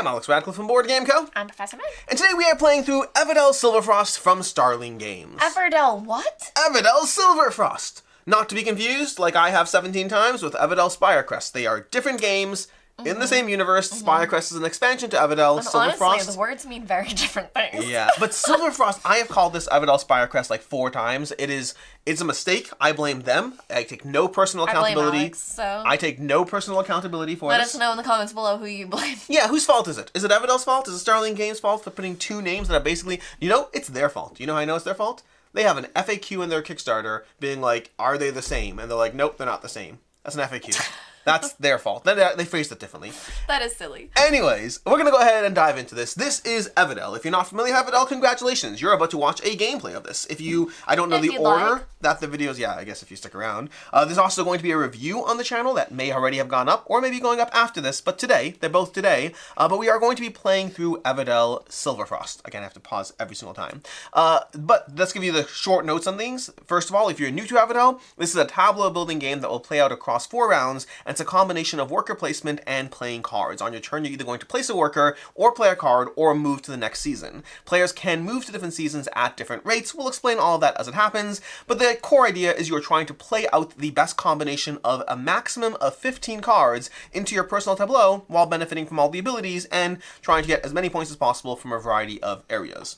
I'm Alex Radcliffe from Board Game Co. I'm Professor Meg. And today we are playing through Everdell Silverfrost from Starling Games. Everdell what? Everdell Silverfrost! Not to be confused, like I have 17 times, with Everdell Spirecrest. They are different games in the same universe. Spirecrest is an expansion to Everdell. And Silverfrost. honestly, the words mean very different things. Yeah, but Silverfrost, I have called this Everdell Spirecrest like 4 times. It's a mistake. I blame them. I take no personal accountability. I blame Alex, so... I take no personal accountability for Let this. us know in the comments below who you blame. Yeah, whose fault is it? Is it Everdell's fault? Is it Starling Games' fault for putting 2 names that are basically... You know, it's their fault. You know how I know it's their fault? They have an FAQ in their Kickstarter being like, are they the same? And they're like, nope, they're not the same. That's an FAQ. That's their fault. They phrased it differently. That is silly. Anyways, we're going to go ahead and dive into this. This is Everdell. If you're not familiar with Everdell, congratulations. You're about to watch a gameplay of this. I don't know the order that the videos, yeah, I guess if you stick around. There's also going to be a review on the channel that may already have gone up or maybe going up after this, but today, they're both today, but we are going to be playing through Everdell Silverfrost. Again, I have to pause every single time. But let's give you the short notes on things. First of all, if you're new to Everdell, this is a tableau building game that will play out across 4 rounds, and it's a combination of worker placement and playing cards. On your turn, you're either going to place a worker, or play a card, or move to the next season. Players can move to different seasons at different rates. We'll explain all of that as it happens, but the core idea is you're trying to play out the best combination of a maximum of 15 cards into your personal tableau while benefiting from all the abilities and trying to get as many points as possible from a variety of areas.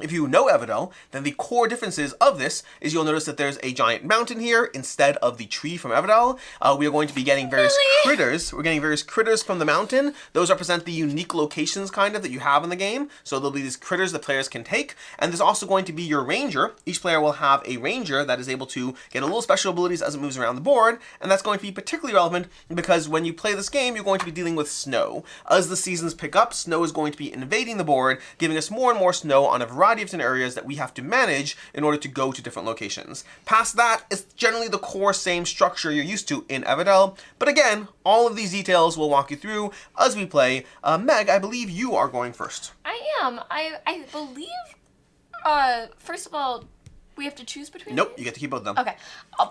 If you know Everdell, then the core differences of this is you'll notice that there's a giant mountain here instead of the tree from Everdell. We are going to be getting various critters. We're getting various critters from the mountain. Those represent the unique locations, kind of, that you have in the game. So there'll be these critters that players can take. And there's also going to be your ranger. Each player will have a ranger that is able to get a little special abilities as it moves around the board. And that's going to be particularly relevant because when you play this game, you're going to be dealing with snow. As the seasons pick up, snow is going to be invading the board, giving us more and more snow on a variety of different areas that we have to manage in order to go to different locations. Past that, it's generally the core same structure you're used to in Everdell, but again, all of these details we'll walk you through as we play. Meg, I believe you are going first. I am. I believe, first of all, we have to choose between Nope, these? you get to keep both of them. Okay,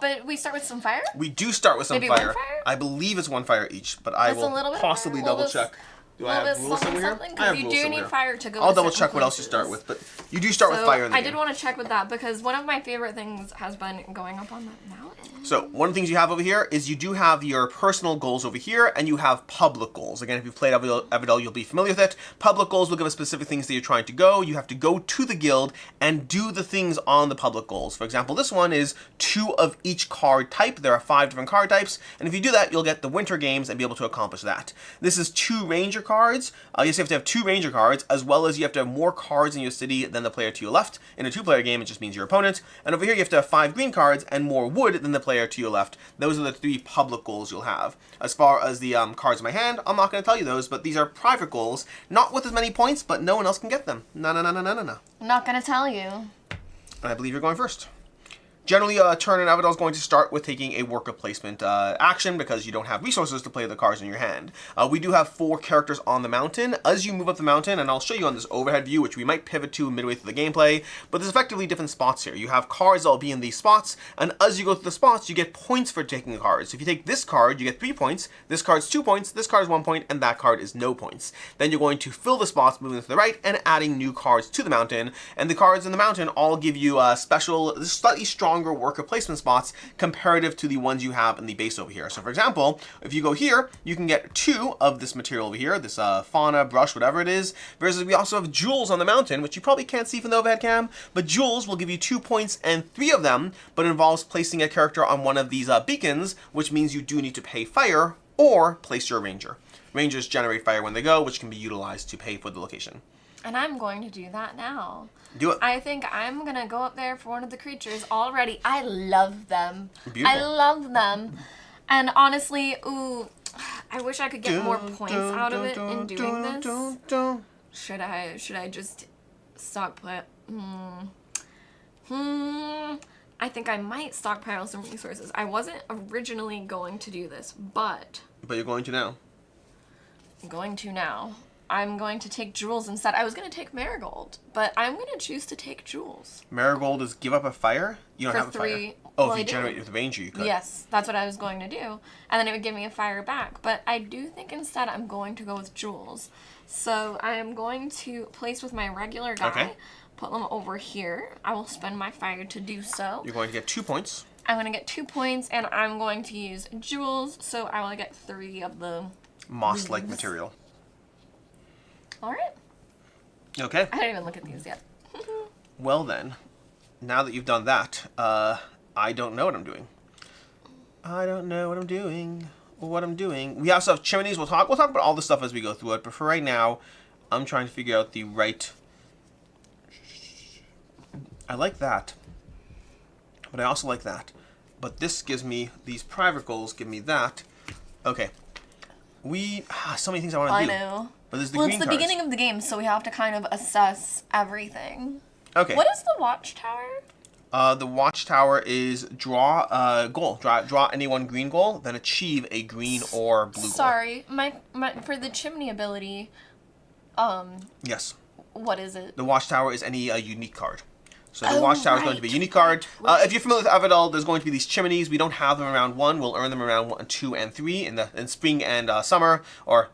but we start with some fire? We do start with some Maybe fire. 1 fire? I believe it's 1 fire each, but I That's a will little bit possibly more. double check. Do I have rules somewhere here? I have You rules do somewhere. need fire to go. I'll to double certain check what else you start places. with, but you do start with fire in the I game. did want to check with that because one of my favorite things has been going up on that mountain. So, one of the things you have over here is you do have your personal goals over here, and you have public goals. Again, if you've played Everdell, you'll be familiar with it. Public goals will give us specific things that you're trying to go. You have to go to the guild and do the things on the public goals. For example, this one is 2 of each card type. There are 5 different card types, and if you do that, you'll get the Winter Games and be able to accomplish that. This is 2 Ranger cards. You have to have 2 Ranger cards, as well as you have to have more cards in your city than the player to your left. In a 2-player game, it just means your opponent. And over here, you have to have 5 green cards and more wood than the player to your left. Those are the 3 public goals you'll have. As far as the cards in my hand, I'm not going to tell you those, but these are private goals. Not with as many points, but no one else can get them. No. I'm not gonna tell you. And I believe you're going first. Generally, a turn in Everdell is going to start with taking a worker placement action because you don't have resources to play the cards in your hand. We do have 4 characters on the mountain. As you move up the mountain, and I'll show you on this overhead view, which we might pivot to midway through the gameplay, but there's effectively different spots here. You have cards that will be in these spots, and as you go through the spots, you get points for taking the cards. So if you take this card, you get 3 points, this card's 2 points, this card is 1 point, and that card is no points. Then you're going to fill the spots moving to the right and adding new cards to the mountain, and the cards in the mountain all give you special, slightly stronger worker placement spots comparative to the ones you have in the base over here. So for example, if you go here, you can get 2 of this material over here, this fauna, brush, whatever it is, versus we also have jewels on the mountain, which you probably can't see from the overhead cam, but jewels will give you 2 points and 3 of them, but involves placing a character on one of these beacons, which means you do need to pay fire or place your ranger. Rangers generate fire when they go, which can be utilized to pay for the location. And I'm going to do that now. Do it. I think I'm going to go up there for one of the creatures already. I love them. Beautiful. I love them. And honestly, ooh, I wish I could get more points out of it in doing this. Should I just stockpile? I think I might stockpile some resources. I wasn't originally going to do this, but you're going to now. I'm going to now. I'm going to take jewels instead. I was going to take marigold, but I'm going to choose to take jewels. Marigold is give up a fire? You don't have a fire. Oh, if you generate with the ranger, you could. Yes, that's what I was going to do. And then it would give me a fire back. But I do think instead I'm going to go with jewels. So I am going to place with my regular guy, put them over here. I will spend my fire to do so. You're going to get 2 points. I'm going to get 2 points, and I'm going to use jewels, so I will get 3 of the moss-like material. All right. Okay. I didn't even look at these yet. Well then, now that you've done that, I don't know what I'm doing. I don't know what I'm doing. We also have chimneys. We'll talk about all the stuff as we go through it. But for right now, I'm trying to figure out the right. I like that, but I also like that. But this gives me these private goals. Give me that. Okay. So many things I want to do. I know. But there's the well, green it's the cards. beginning of the game, so we have to kind of assess everything. Okay. What is the watchtower? The watchtower is draw a goal. Draw any one green goal, then achieve a green or blue goal. Sorry, my for the chimney ability. Yes. What is it? The watchtower is any unique card. So the watchtower is going to be a unique card. If you're familiar with Everdell, there's going to be these chimneys. We don't have them in round 1. We'll earn them in round 1, 2, and 3 in spring and summer, or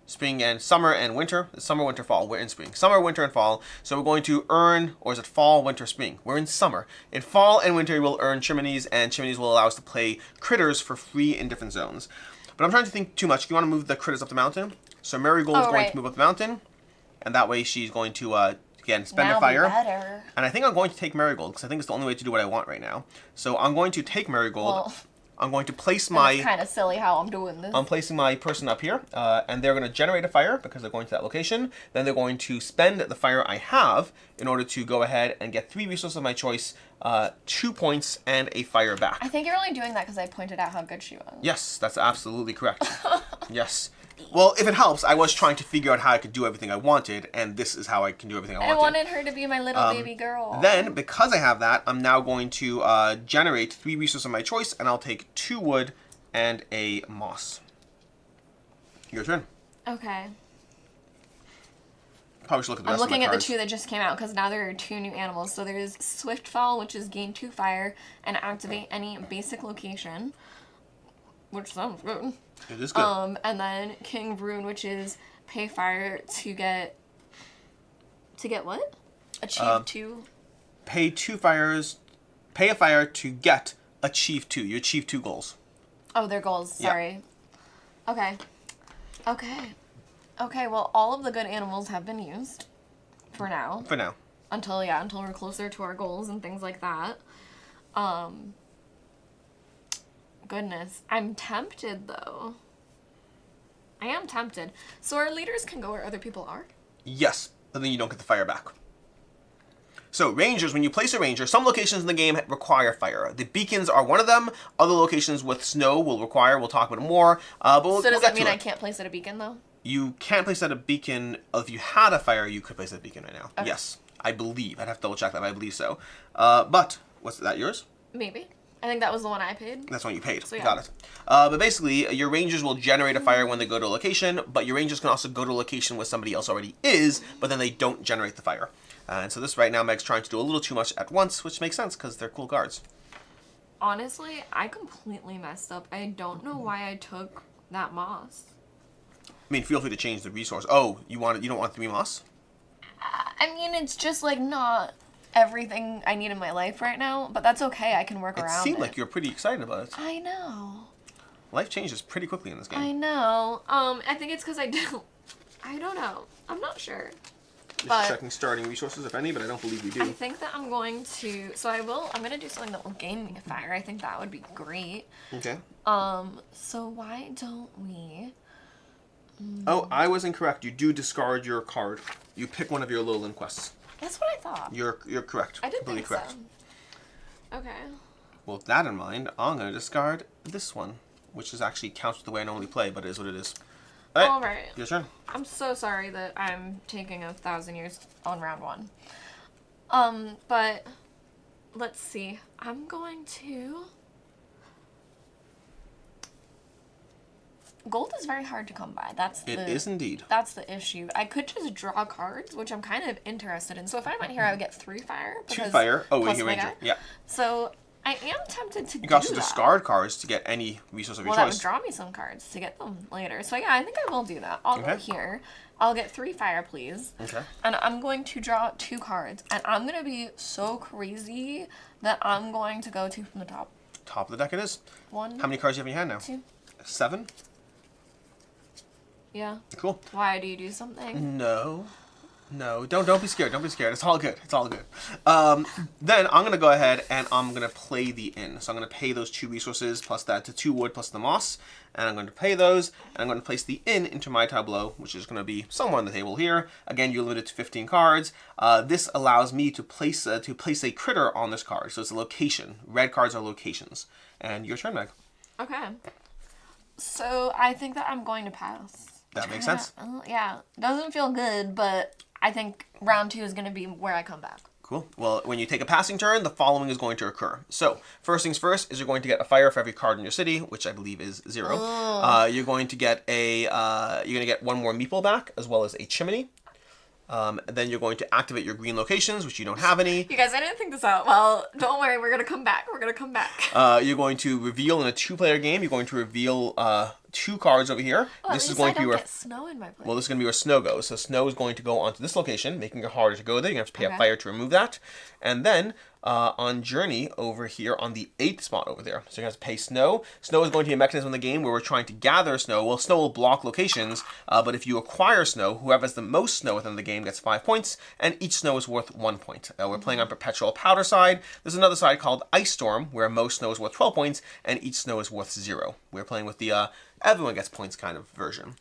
spring and summer and winter. Summer, winter, fall. We're in spring. Summer, winter, and fall. So we're going to earn, or is it fall, winter, spring? We're in summer. In fall and winter, we'll earn chimneys, and chimneys will allow us to play critters for free in different zones. But I'm trying to think too much. Do you want to move the critters up the mountain? So Marigold is going to move up the mountain, and that way she's going to, again, spend a fire. Better. And I think I'm going to take Marigold, because I think it's the only way to do what I want right now. So I'm going to take Marigold. Well, I'm going to place my... It's kind of silly how I'm doing this. I'm placing my person up here, and they're going to generate a fire because they're going to that location. Then they're going to spend the fire I have in order to go ahead and get 3 resources of my choice, 2 points, and a fire back. I think you're only doing that because I pointed out how good she was. Yes, that's absolutely correct. Yes. Well, if it helps, I was trying to figure out how I could do everything I wanted, and this is how I can do everything I wanted. I wanted her to be my little baby girl. Then, because I have that, I'm now going to generate 3 resources of my choice, and I'll take 2 wood and a moss. Your turn. Okay. Probably should look at the rest I'm looking of my at cards. the 2 that just came out, because now there are 2 new animals. So there's Swiftfall, which is gain 2 fire, and activate any basic location. Which sounds good. It is good. And then King Rune, which is pay fire to get what? Achieve 2. Pay a fire to get achieve 2. You achieve 2 goals. Oh, they're goals. Sorry. Yeah. Okay, well, all of the good animals have been used for now. Until we're closer to our goals and things like that. Goodness. I'm tempted, though. I am tempted. So our leaders can go where other people are? Yes, but then you don't get the fire back. So rangers, when you place a ranger, some locations in the game require fire. The beacons are one of them. Other locations with snow will require. We'll talk about it more. But we'll does get that mean to it. I can't place at a beacon, though? You can't place at a beacon. If you had a fire, you could place at a beacon right now. Okay. Yes, I believe. I'd have to double check that, but I believe so. But, what's that, yours? Maybe. I think that was the one I paid. That's the one you paid. So, yeah. Got it. But basically, your rangers will generate a fire when they go to a location, but your rangers can also go to a location where somebody else already is, but then they don't generate the fire. And so this right now, Meg's trying to do a little too much at once, which makes sense because they're cool cards. Honestly, I completely messed up. I don't know why I took that moss. I mean, feel free to change the resource. Oh, you don't want 3 moss? I mean, it's just like not everything I need in my life right now, but that's okay. I can work around it. It seemed like you're pretty excited about it. I know. Life changes pretty quickly in this game. I know. I think it's because I don't know. I'm not sure. Just checking starting resources, if any, but I don't believe we do. I think that I'm going to... I'm going to do something that will gain me a fire. I think that would be great. Okay. So why don't we... Oh, I was incorrect. You do discard your card. You pick one of your Lowland quests. That's what I thought. You're correct. I did completely think correct. So. Okay. Well, with that in mind, I'm going to discard this one, which is actually counts the way I normally play, but it is what it is. All right. Your turn. I'm so sorry that I'm taking 1,000 years on round 1. But let's see. I'm going to... Gold is very hard to come by. It is indeed. That's the issue. I could just draw cards, which I'm kind of interested in. So if I'm out here, I would get 3 fire. 2 fire. Oh, wait, plus you my ranger. guy. Yeah. So I am tempted to You can also discard cards to get any resource of your choice. Well, that would draw me some cards to get them later. So yeah, I think I will do that. I'll go here. I'll get 3 fire, please. Okay. And I'm going to draw 2 cards. And I'm going to be so crazy that I'm going to go 2 from the top. Top of the deck it is. 1. How many cards do you have in your hand now? 2. 7? Yeah. Cool. Why? Do you do something? No. No, don't be scared. Don't be scared. It's all good. It's all good. Then I'm going to go ahead and I'm going to play the inn. So I'm going to pay those 2 resources plus that to 2 wood plus the moss. And I'm going to pay those. And I'm going to place the inn into my tableau, which is going to be somewhere on the table here. Again, you're limited to 15 cards. This allows me to place a critter on this card. So it's a location. Red cards are locations. And your turn, Meg. Okay. So I think that I'm going to pass. That makes sense. Yeah. Doesn't feel good, but I think round 2 is going to be where I come back. Cool. Well, when you take a passing turn, the following is going to occur. So, first things first is you're going to get a fire for every card in your city, which I believe is 0. You're going to get one more meeple back, as well as a chimney. Then you're going to activate your green locations, which you don't have any. You guys, I didn't think this out. Well, don't worry, we're going to come back. We're going to come back. You're going to reveal in a 2-player game, you're going to reveal 2 cards over here. Oh, this is going to be where snow in my place. Well, this is going to be where snow goes. So snow is going to go onto this location, making it harder to go there. You're going to have to pay a fire to remove that. And then on journey over here on the 8th spot over there. So you have to pay snow. Snow is going to be a mechanism in the game where we're trying to gather snow. Well, snow will block locations, but if you acquire snow, whoever has the most snow within the game gets 5 points, and each snow is worth 1 point. We're playing on perpetual powder side. There's another side called Ice Storm, where most snow is worth 12 points, and each snow is worth 0. We're playing with the everyone gets points kind of version.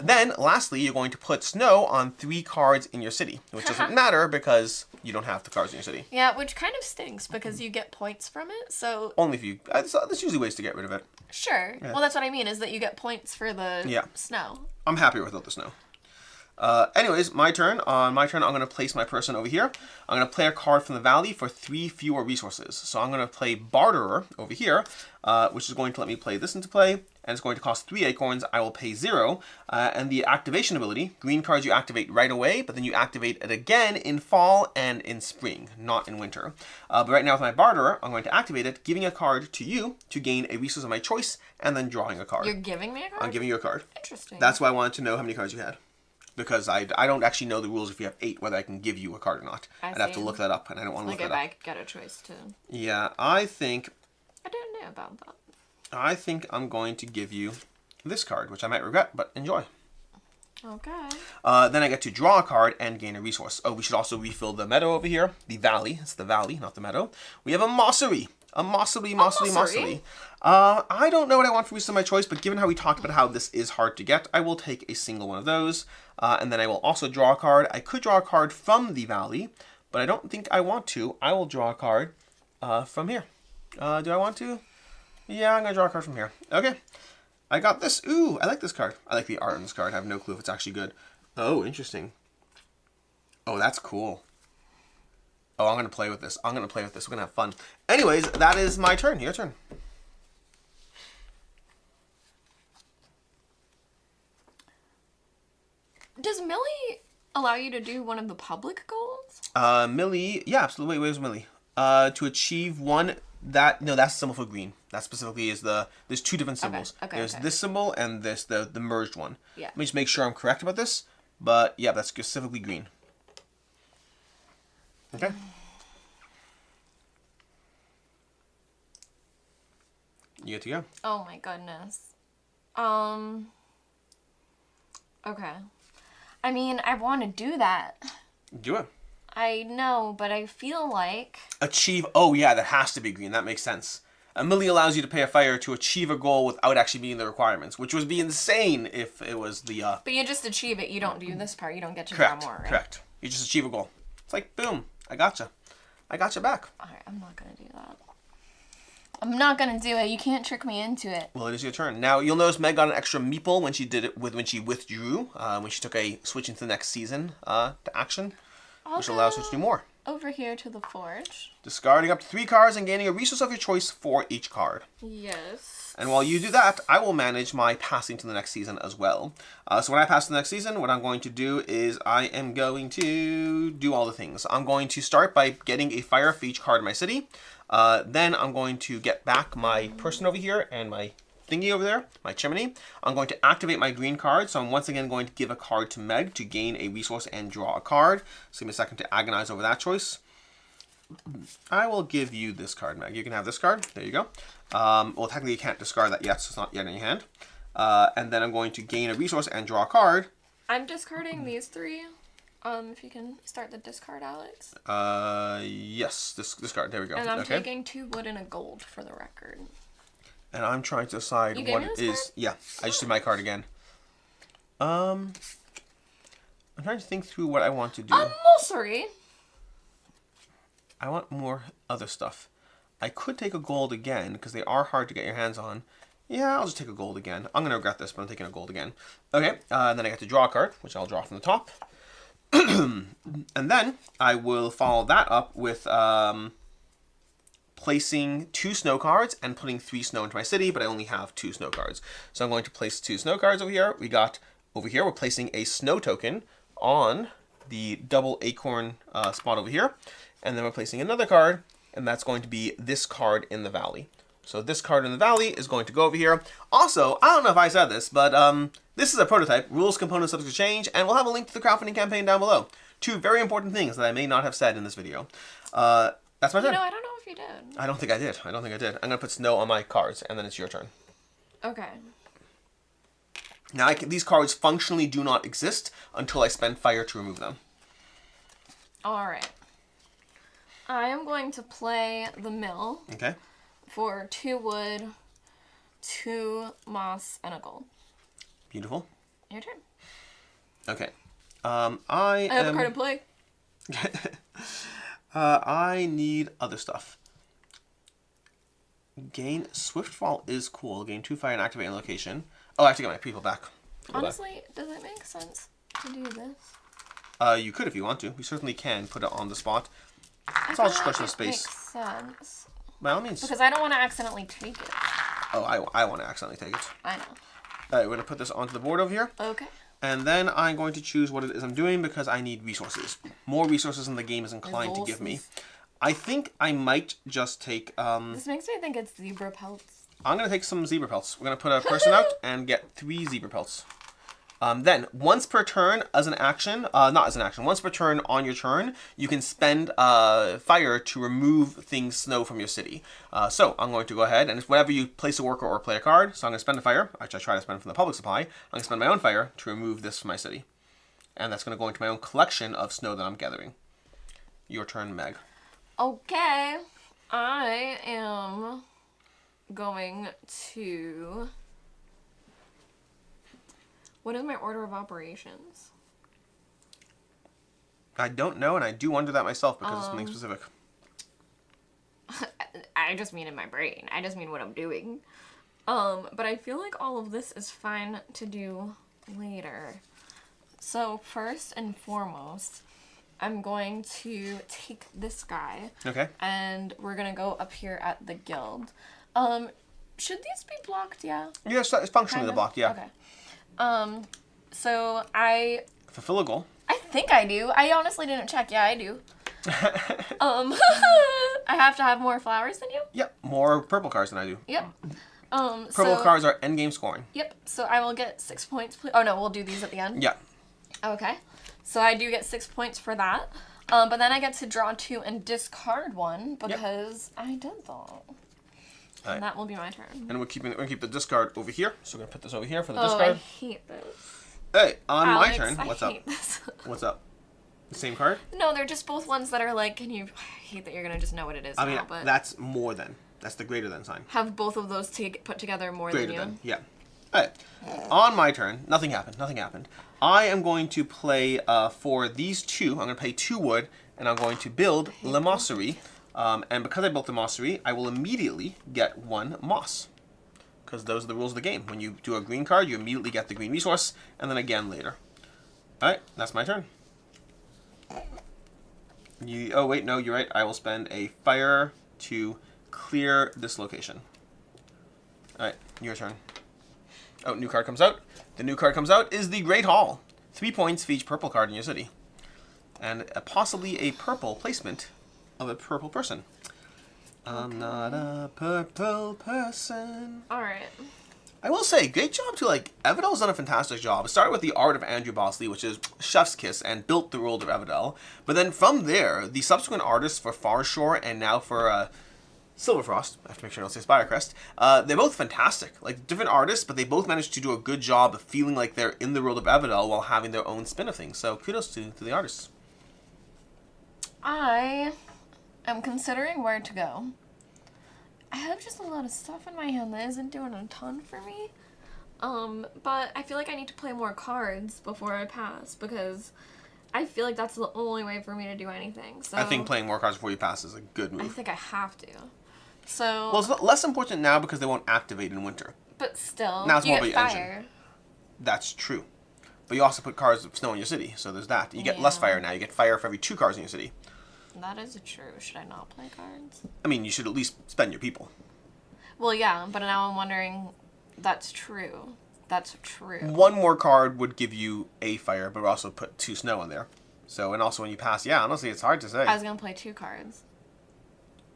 Then, lastly, you're going to put snow on 3 cards in your city, which doesn't matter because you don't have the cards in your city. Yeah, which kind of stinks because you get points from it, so... Only if you... There's usually ways to get rid of it. Sure. Yeah. Well, that's what I mean, is that you get points for the snow. I'm happier without the snow. Anyways, my turn. On my turn, I'm going to place my person over here. I'm going to play a card from the valley for 3 fewer resources. So I'm going to play Barterer over here, which is going to let me play this into play, and it's going to cost 3 acorns. I will pay 0. And the activation ability, green cards you activate right away, but then you activate it again in fall and in spring, not in winter. But right now with my Barterer, I'm going to activate it, giving a card to you to gain a resource of my choice, and then drawing a card. You're giving me a card? I'm giving you a card. Interesting. That's why I wanted to know how many cards you had. Because I don't actually know the rules if you have 8, whether I can give you a card or not. I'd have to look that up, and I don't want to look that up. Like if I get a choice to... Yeah, I think... I didn't know about that. I think I'm going to give you this card, which I might regret, but enjoy. Okay. Then I get to draw a card and gain a resource. Oh, we should also refill the meadow over here. The valley. It's the valley, not the meadow. We have a mossery. A mossery. I don't know what I want for resource of my choice, but given how we talked about how this is hard to get, I will take a single one of those. And then I will also draw a card. I could draw a card from the valley, but I don't think I want to. I will draw a card from here. Do I want to? Yeah, I'm going to draw a card from here. Okay. I got this. Ooh, I like this card. I like the art on this card. I have no clue if it's actually good. Oh, interesting. Oh, that's cool. Oh, I'm going to play with this. We're going to have fun. Anyways, that is my turn. Your turn. Does Millie allow you to do one of the public goals? Millie, yeah, absolutely. Where's Millie? To achieve one, that's the symbol for green. That specifically is there's 2 different symbols. Okay, there's this symbol and this, the merged one. Yeah. Let me just make sure I'm correct about this. But yeah, that's specifically green. Okay. You get to go. Oh my goodness. Okay. I mean, I want to do that. Do it. I know, but I feel like... Achieve... Oh, yeah, that has to be green. That makes sense. Millie allows you to pay a fire to achieve a goal without actually meeting the requirements, which would be insane if it was the... But you just achieve it. You don't do this part. You don't get to correct, draw more, right? Correct. You just achieve a goal. It's like, boom, I gotcha. I gotcha back. All right, I'm not going to do that. I'm not going to do it. You can't trick me into it. Well, it is your turn. Now, you'll notice Meg got an extra meeple when she did it when she withdrew, when she took a switch into the next season to action, which allows her to do more. Over here to the forge. Discarding up to 3 cards and gaining a resource of your choice for each card. Yes. And while you do that, I will manage my passing to the next season as well. So when I pass to the next season, what I'm going to do is I am going to do all the things. I'm going to start by getting a fire for each card in my city. Then I'm going to get back my person over here and my thingy over there, my chimney. I'm going to activate my green card, so I'm once again going to give a card to Meg to gain a resource and draw a card. So give me a second to agonize over that choice. I will give you this card, Meg. You can have this card. There you go. Well, technically you can't discard that yet, so it's not yet in your hand. And then I'm going to gain a resource and draw a card. I'm discarding these 3. If you can start the discard, Alex. Yes, this card. There we go. And I'm taking 2 wood and a gold for the record. And I'm trying to decide what it is. Card? Yeah, I just did my card again. I'm trying to think through what I want to do. Sorry. I want more other stuff. I could take a gold again, because they are hard to get your hands on. Yeah, I'll just take a gold again. I'm going to regret this, but I'm taking a gold again. Okay, and then I get to draw a card, which I'll draw from the top. And then I will follow that up with placing 2 snow cards and putting 3 snow into my city, but I only have 2 snow cards. So I'm going to place 2 snow cards over here. We're placing a snow token on the double acorn spot over here. And then we're placing another card, and that's going to be this card in the valley. So this card in the valley is going to go over here. Also, I don't know if I said this, but this is a prototype. Rules, components subject to change, and we'll have a link to the crowdfunding campaign down below. 2 very important things that I may not have said in this video. That's my turn. I don't know if you did. I don't think I did. I'm going to put snow on my cards, and then it's your turn. Okay. Now, these cards functionally do not exist until I spend fire to remove them. All right. I am going to play the mill. Okay. For 2 wood, 2 moss, and a gold. Beautiful. Your turn. Okay. I have a card to play. I need other stuff. Gain Swiftfall is cool. Gain 2 fire and activate a location. Oh, I have to get my people back. Honestly, does it make sense to do this? You could if you want to. We certainly can put it on the spot. It's all just a question of space. Makes sense. By all means. Because I don't want to accidentally take it. Oh, I want to accidentally take it. I know. Alright, we're going to put this onto the board over here. Okay. And then I'm going to choose what it is I'm doing because I need resources. More resources than the game is inclined to give me. I think I might just take... This makes me think it's zebra pelts. I'm going to take some zebra pelts. We're going to put a person out and get 3 zebra pelts. Then, once per turn as an action, not as an action, once per turn on your turn, you can spend fire to remove snow from your city. So, I'm going to go ahead, and whenever you place a worker or play a card, so I'm going to spend a fire, which I try to spend from the public supply, I'm going to spend my own fire to remove this from my city. And that's going to go into my own collection of snow that I'm gathering. Your turn, Meg. Okay. I am going to... What is my order of operations? I don't know, and I do wonder that myself because it's something specific. I just mean in my brain. I just mean what I'm doing. But I feel like all of this is fine to do later. So first and foremost, I'm going to take this guy. Okay. And we're going to go up here at the guild. Should these be blocked? Yeah. Yes, it's functionally blocked, yeah. Okay. So I... Fulfill a goal. I think I do. I honestly didn't check. Yeah, I do. I have to have more flowers than you? Yep, more purple cards than I do. Yep. Purple cards are endgame scoring. Yep, so I will get 6 points. Oh, no, we'll do these at the end? Yeah. Okay. So I do get 6 points for that. But then I get to draw 2 and discard 1 because I did that. And that will be my turn. And we're going to keep the discard over here. So we're going to put this over here for the discard. discard. I hate this. Hey, on Alex, my turn. What's up? This. What's up? The same card? No, they're just both ones that are like, I hate that you're going to just know what it is now, but... that's more than. That's the greater than sign. Have both of those put together more greater than you? Than, yeah. Alright. On my turn, nothing happened. I am going to play for these 2. I'm going to pay 2 wood, and I'm going to build Le Mossery. And because I built the Mossery, I will immediately get 1 moss. Because those are the rules of the game. When you do a green card, you immediately get the green resource, and then again later. Alright, that's my turn. Oh wait, no, you're right. I will spend a fire to clear this location. Alright, your turn. Oh, new card comes out. The new card comes out is the Great Hall. 3 points for each purple card in your city. And possibly a purple placement of a purple person. I'm not a purple person. Alright. I will say, great job to, like, Everdell's done a fantastic job. It started with the art of Andrew Bosley, which is chef's kiss, and built the world of Everdell. But then from there, the subsequent artists for Farshore and now for Silverfrost, I have to make sure I don't say Spirecrest, they're both fantastic. Like, different artists, but they both managed to do a good job of feeling like they're in the world of Everdell while having their own spin of things. So kudos to the artists. I am considering where to go. I have just a lot of stuff in my hand that isn't doing a ton for me. But I feel like I need to play more cards before I pass because I feel like that's the only way for me to do anything. So I think playing more cards before you pass is a good move. I think I have to. So well, it's less important now because they won't activate in winter. But still, now it's more you about get your fire. engine. That's true. But you also put cards of snow in your city, so there's that. You get less fire now. You get fire for every 2 cards in your city. That is true. Should I not play cards? I mean, you should at least spend your people. Well, yeah, but now I'm wondering, that's true. That's true. 1 more card would give you a fire, but also put 2 snow in there. So, and also when you pass, yeah, honestly, it's hard to say. I was going to play 2 cards.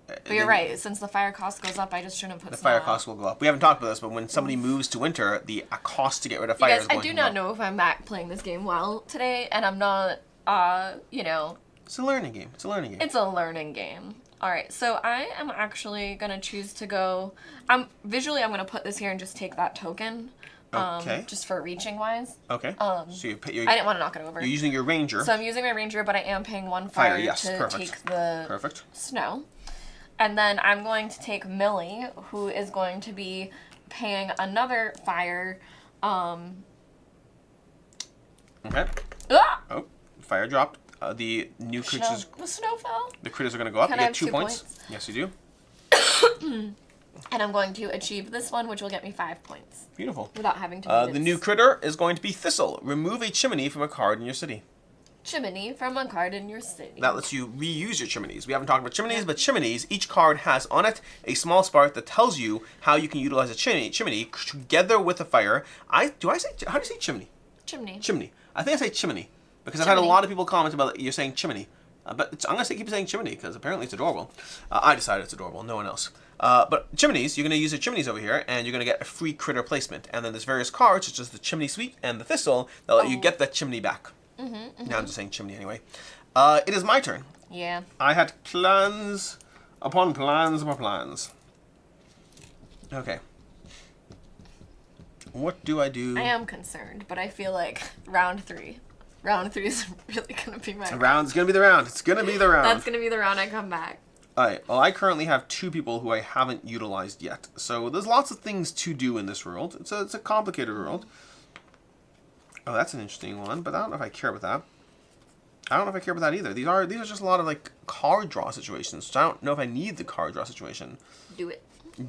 But you're right. Since the fire cost goes up, I just shouldn't put the snow fire cost will go up. We haven't talked about this, but when somebody moves to winter, the cost to get rid of fire is going to go up. I do not know if I'm back playing this game well today, and I'm not, you know... It's a learning game. It's a learning game. It's a learning game. Alright, so I am actually going to choose to go... Visually, I'm going to put this here and just take that token. Okay. Just for reaching wise. Okay. So you pay I didn't want to knock it over. You're using your ranger. So I'm using my ranger, but I am paying 1 fire, yes, to perfect. take the Perfect. snow. And then I'm going to take Millie, who is going to be paying another fire. Okay. Ah! Oh, fire dropped. The new creatures. The snow fell. The critters are going to go up. Can You I get have 2 points. Yes, you do. And I'm going to achieve this one, which will get me 5 points. Beautiful. Without having to The new critter is going to be Thistle. Remove a chimney from a card in your city. Chimney from a card in your city. That lets you reuse your chimneys. We haven't talked about chimneys, but chimneys, each card has on it a small spark that tells you how you can utilize a chimney together with a fire. How do you say chimney? Chimney. Chimney. I think I say chimney because I've had a lot of people comment about you're saying chimney. But I'm going to keep saying chimney because apparently it's adorable. I decided it's adorable, no one else. But chimneys, you're going to use the chimneys over here, and you're going to get a free critter placement. And then there's various cards, such as the chimney sweep and the thistle, that let you get that chimney back. Now I'm just saying chimney anyway. It is my turn. Yeah. I had plans upon plans upon plans. Okay. What do I do? I am concerned, but I feel like round 3. Round 3 is really going to be my round. It's going to be the round. It's going to be the round. That's going to be the round I come back. Alright, well I currently have 2 people who I haven't utilized yet. So there's lots of things to do in this world. It's a complicated world. Oh, that's an interesting one, but I don't know if I care about that. I don't know if I care about that either. These are just a lot of like card draw situations. So I don't know if I need the card draw situation. Do it.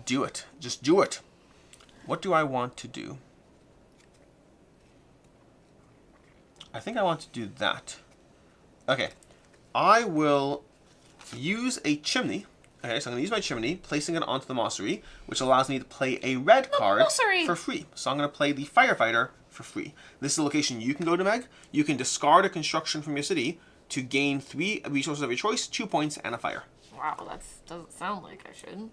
Do it. Just do it. What do I want to do? I think I want to do that. Okay. I will use a chimney. Okay, so I'm going to use my chimney, placing it onto the Mossery, which allows me to play a red card for free. So I'm going to play the Firefighter for free. This is a location you can go to, Meg. You can discard a construction from your city to gain 3 resources of your choice, 2 points, and a fire. Wow, that doesn't sound like I should.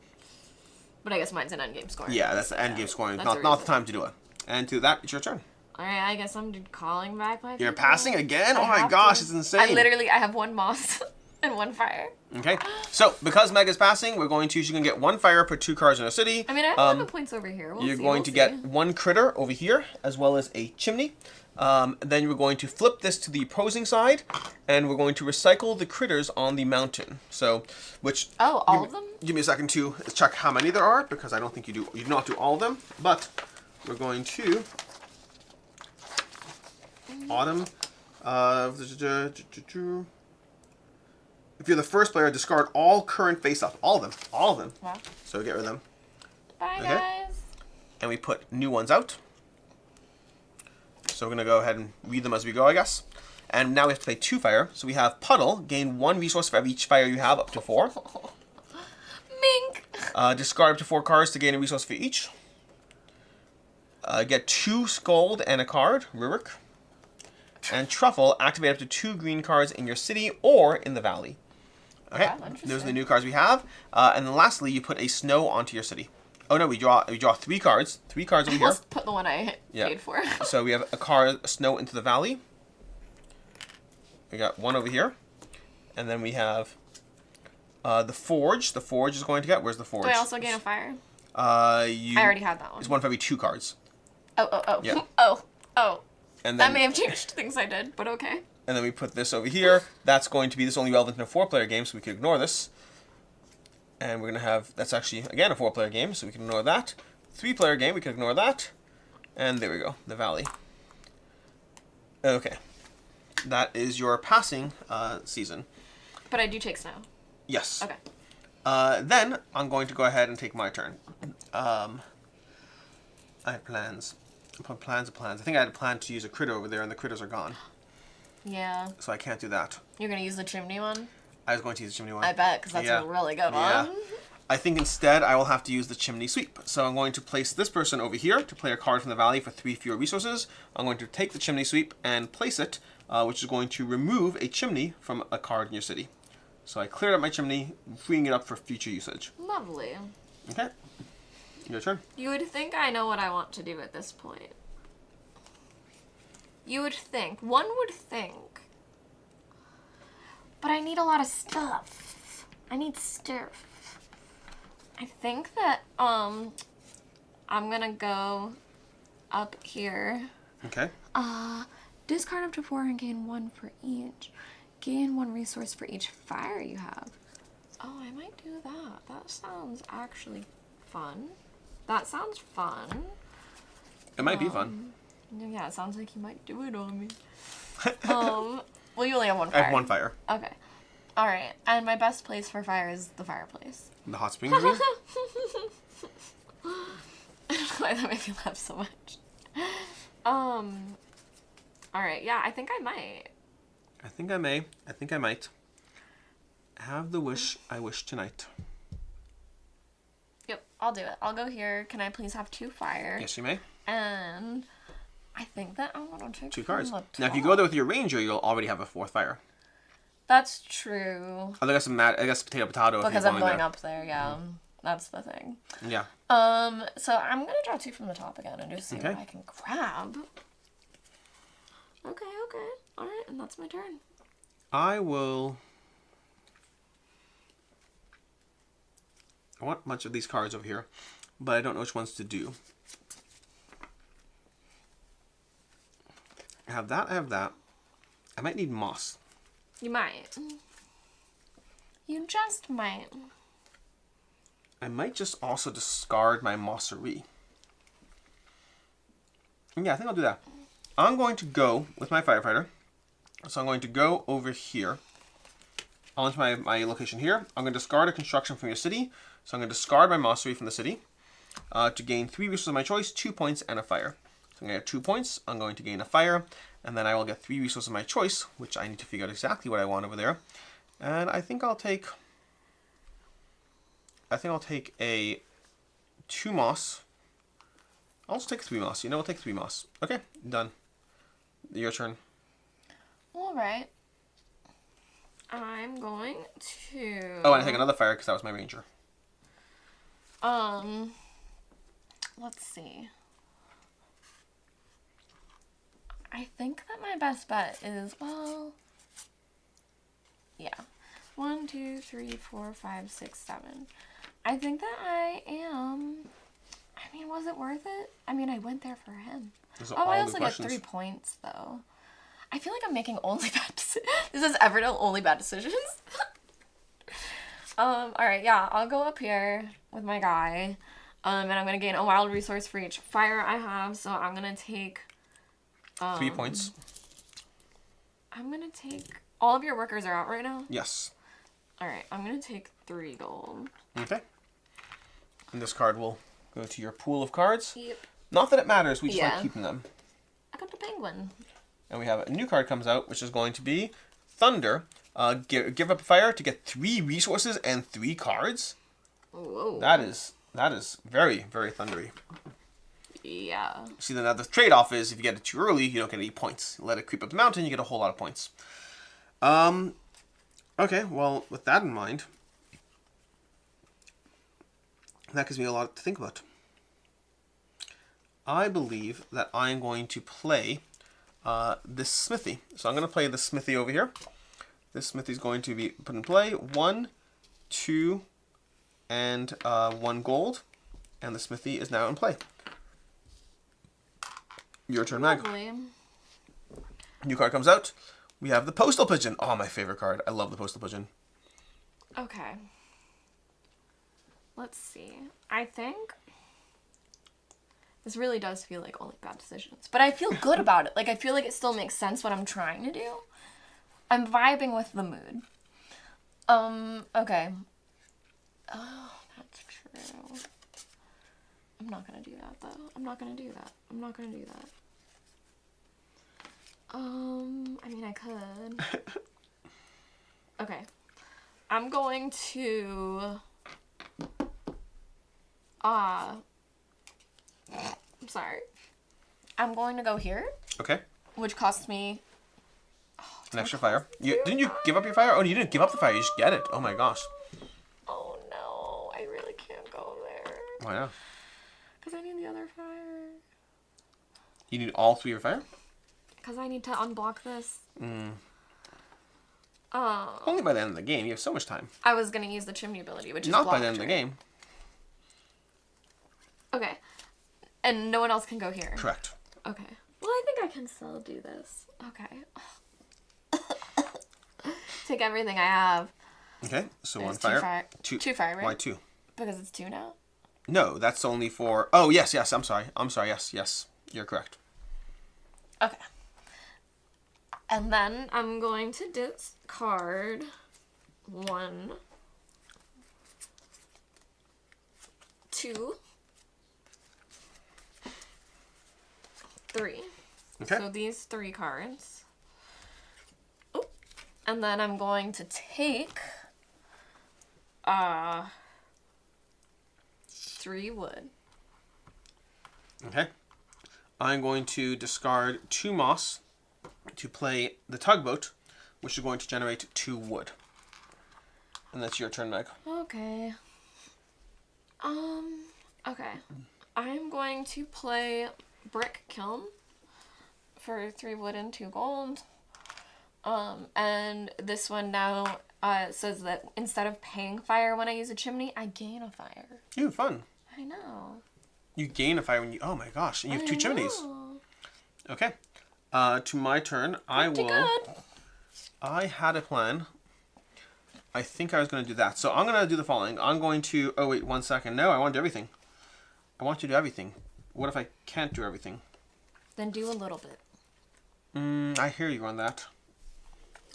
But I guess mine's an endgame scoring. Yeah, that's the endgame scoring. Not the time to do it. And to that, it's your turn. Alright, I guess I'm calling back my You're people. passing again? Oh my gosh, it's insane. I have 1 moss and 1 fire. Okay, so because Meg is passing, she's going to get 1 fire per 2 cards in her city. I mean, I have 11 points over here. You're going to get 1 critter over here, as well as a chimney. Then we're going to flip this to the opposing side, and we're going to recycle the critters on the mountain. So, all of them? Give me a second to check how many there are, because I don't think you do not do all of them. But we're going to Autumn. If you're the first player, discard all current face-up. All of them. All of them. Wow. So get rid of them. Bye, guys. And we put new ones out. So we're going to go ahead and read them as we go, I guess. And now we have to play 2 fire. So we have Puddle. Gain 1 resource for every each fire you have, up to 4. Mink. Discard up to 4 cards to gain a resource for each. Get 2 Scold and a card, Rurik. And Truffle, activate up to 2 green cards in your city or in the valley. Okay, those are the new cards we have. And then lastly, you put a snow onto your city. Oh no, we draw 3 cards. 3 cards over here. Let's put the one I paid for. So we have a snow into the valley. We got 1 over here. And then we have the forge. The forge is going to get, where's the forge? Do I also gain a fire? I already had that one. It's 1 for every 2 cards. Oh. Yeah. Oh. And then, that may have changed things I did, but okay. And then we put this over here. That's going to be, this is only relevant in a 4-player game, so we can ignore this. And we're going to have, that's actually, again, a 4-player game, so we can ignore that. 3-player game, we can ignore that. And there we go, the valley. Okay. That is your passing season. But I do take snow. Yes. Okay. Then, I'm going to go ahead and take my turn. I had plans. Plans. I think I had planned to use a critter over there, and the critters are gone. Yeah. So I can't do that. You're going to use the chimney one? I was going to use the chimney one. I bet, because that's a really good one. I think instead I will have to use the chimney sweep. So I'm going to place this person over here to play a card from the valley for 3 fewer resources. I'm going to take the chimney sweep and place it, which is going to remove a chimney from a card in your city. So I cleared up my chimney, freeing it up for future usage. Lovely. Okay. Your turn. You would think I know what I want to do at this point. You would think. One would think. But I need a lot of stuff. I need stuff. I think that, I'm gonna go up here. Okay. Discard up to 4 and gain 1 for each. Gain 1 resource for each fire you have. Oh, I might do that. That sounds actually fun. That sounds fun. It might be fun. Yeah, it sounds like you might do it on me. Well, you only have 1 fire. I have 1 fire. Okay. Alright, and my best place for fire is the fireplace. The hot springs, you mean? I don't know why that made me laugh so much. Alright, yeah, I think I might. I think I may. I think I might. Have the wish I wish tonight. Yep, I'll do it. I'll go here. Can I please have 2 fire? Yes, you may. And I think that I'm going to take 2 cards. Now, if you go there with your ranger, you'll already have a 4th fire. That's true. I guess potato. Because I'm going up there, yeah. That's the thing. Yeah. So I'm gonna draw 2 from the top again and just see what I can grab. Okay. Alright, and that's my turn. I want much of these cards over here, but I don't know which ones to do. I have that. I might need moss. You might. You just might. I might just also discard my mossery. Yeah, I think I'll do that. I'm going to go with my firefighter. So I'm going to go over here. Onto my location here. I'm going to discard a construction from your city. So I'm going to discard my mossery from the city. To gain 3 resources of my choice, 2 points, and a fire. So I'm going to get 2 points. I'm going to gain a fire. And then I will get 3 resources of my choice, which I need to figure out exactly what I want over there. And I think I'll take a 2 moss. I'll also take 3 moss. We'll take 3 moss. Okay, done. Your turn. Alright. I'm going to... Oh, and I take another fire because that was my ranger. Let's see. I think that my best bet is, well... Yeah. 1, 2, 3, 4, 5, 6, 7. I think that I am... I mean, was it worth it? I mean, I went there for him. I also get 3 points, though. I feel like I'm making only bad decisions. This is Everdell only bad decisions. Alright, yeah, I'll go up here with my guy. And I'm going to gain a wild resource for each fire I have. So I'm going to take... 3 points. I'm going to take... All of your workers are out right now? Yes. Alright, I'm going to take 3 gold. Okay. And this card will go to your pool of cards. Yep. Not that it matters, we just like keeping them. I got the penguin. And we have a new card comes out, which is going to be Thunder. Give up a fire to get 3 resources and 3 cards. Whoa. That is very, very thundery. Yeah. See, now the trade-off is if you get it too early, you don't get any points. You let it creep up the mountain, you get a whole lot of points. Okay, well, with that in mind, that gives me a lot to think about. I believe that I'm going to play this smithy. So I'm going to play the smithy over here. This smithy is going to be put in play. 1, 2, and 1 gold. And the smithy is now in play. Your turn, Mag. New card comes out. We have the postal pigeon. Oh, my favorite card. I love the postal pigeon. Okay. Let's see. I think this really does feel like only bad decisions. But I feel good about it. Like, I feel like it still makes sense what I'm trying to do. I'm vibing with the mood. Okay. Oh, that's true. I'm not gonna do that, though. I'm not gonna do that. I'm not gonna do that. I mean, I could. Okay. I'm going to... I'm sorry. I'm going to go here. Okay. Which costs me... An extra fire. Didn't you give up your fire? Oh, you didn't give up the fire. You just get it. Oh, my gosh. Oh, no. I really can't go there. Why not? Because I need the other fire. You need all 3 of your fire? Because I need to unblock this. Only by the end of the game. You have so much time. I was going to use the chimney ability, which is not blocked, by the end of the game. Okay. And no one else can go here. Correct. Okay. Well, I think I can still do this. Okay. Take everything I have. Okay, so There's 1 fire. Two fire, right? Why 2? Because it's 2 now. No, that's only for... Oh, yes, I'm sorry. Yes. You're correct. Okay. And then I'm going to discard 1, 2, 3. Okay. So these 3 cards. Oh. And then I'm going to take 3 wood. Okay. I'm going to discard 2 moss to play the tugboat, which is going to generate 2 wood. And that's your turn, Meg. Okay. Okay. I'm going to play brick kiln for 3 wood and 2 gold. And this one now says that instead of paying fire when I use a chimney, I gain a fire. Ooh, fun. I know. You gain a fire when you... Oh my gosh, and you have 2 chimneys. Okay. To my turn, I had a plan. I think I was going to do that. So I'm going to do the following. I'm going to... Oh, wait, 1 second. No, I want to do everything. I want you to do everything. What if I can't do everything? Then do a little bit. I hear you on that.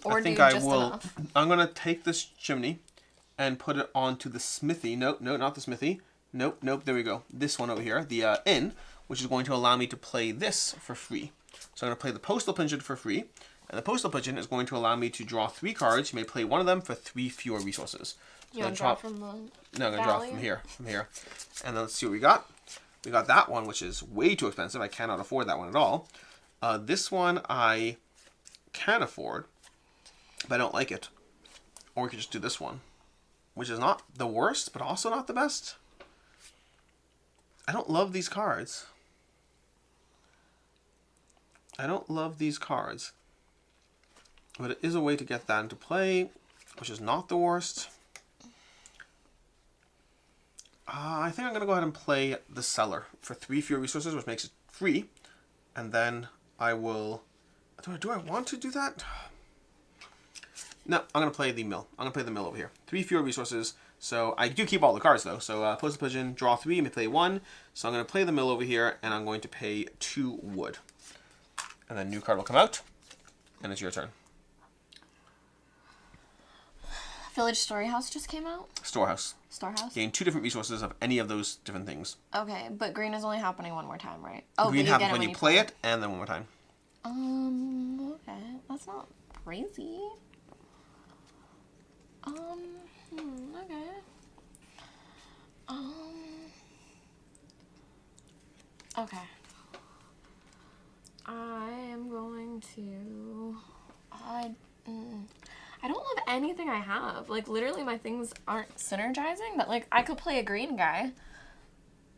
Or I think do I just will. Enough. I'm going to take this chimney and put it onto the smithy. No, not the smithy. Nope. There we go. This one over here, the inn, which is going to allow me to play this for free. So I'm going to play the postal pigeon for free. And the postal pigeon is going to allow me to draw 3 cards. You may play one of them for 3 fewer resources. So You want to draw from the No, I'm going to draw from here. And then let's see what we got. We got that one, which is way too expensive. I cannot afford that one at all. This one I can afford, but I don't like it. Or we could just do this one, which is not the worst, but also not the best. I don't love these cards. But it is a way to get that into play, which is not the worst. I think I'm going to go ahead and play the Cellar for 3 fewer resources, which makes it free. And then I will... Do I want to do that? No, I'm going to play the Mill. I'm going to play the Mill over here. 3 fewer resources. So I do keep all the cards, though. So Postal Pigeon, draw 3, may play 1. So I'm going to play the Mill over here, and I'm going to pay 2 wood. And then new card will come out, and it's your turn. Village Storehouse just came out? Storehouse. Storehouse? Gain 2 different resources of any of those different things. Okay, but green is only happening one more time, right? Oh, green happens when you play it, and then one more time. Okay. That's not crazy. Okay. Okay. I am going to... I don't love anything I have. Like, literally, my things aren't synergizing. But, like, I could play a green guy.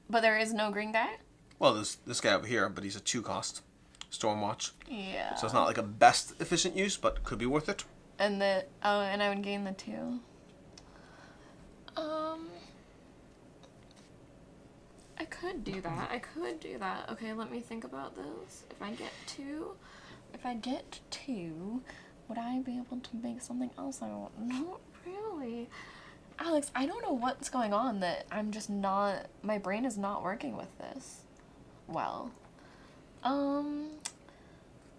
But there is no green guy? Well, there's this guy over here, but he's a 2-cost. Stormwatch. Yeah. So it's not like a best efficient use, but could be worth it. And the... Oh, and I would gain the 2. I could do that. Okay, let me think about this. If I get 2, would I be able to make something else? I don't know. Really. Alex, I don't know what's going on that I'm just not... My brain is not working with this. Well.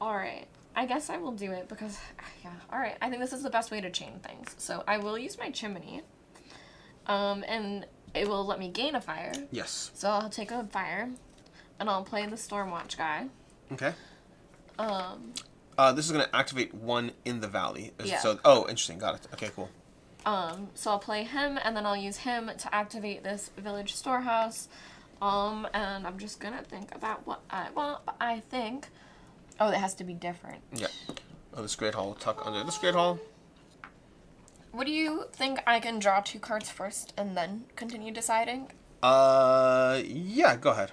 Alright. I guess I will do it because... Yeah. Alright. I think this is the best way to chain things. So I will use my chimney. And it will let me gain a fire. Yes. So I'll take a fire. And I'll play the Stormwatch guy. Okay. This is going to activate 1 in the valley. Yeah. So, oh, interesting. Got it. Okay, cool. So I'll play him, and then I'll use him to activate this village storehouse. And I'm just gonna think about what I want, but I think... Oh, it has to be different. Yeah. Oh, this Great Hall will tuck under this Great Hall. What do you think? I can draw 2 cards first and then continue deciding? Yeah, go ahead.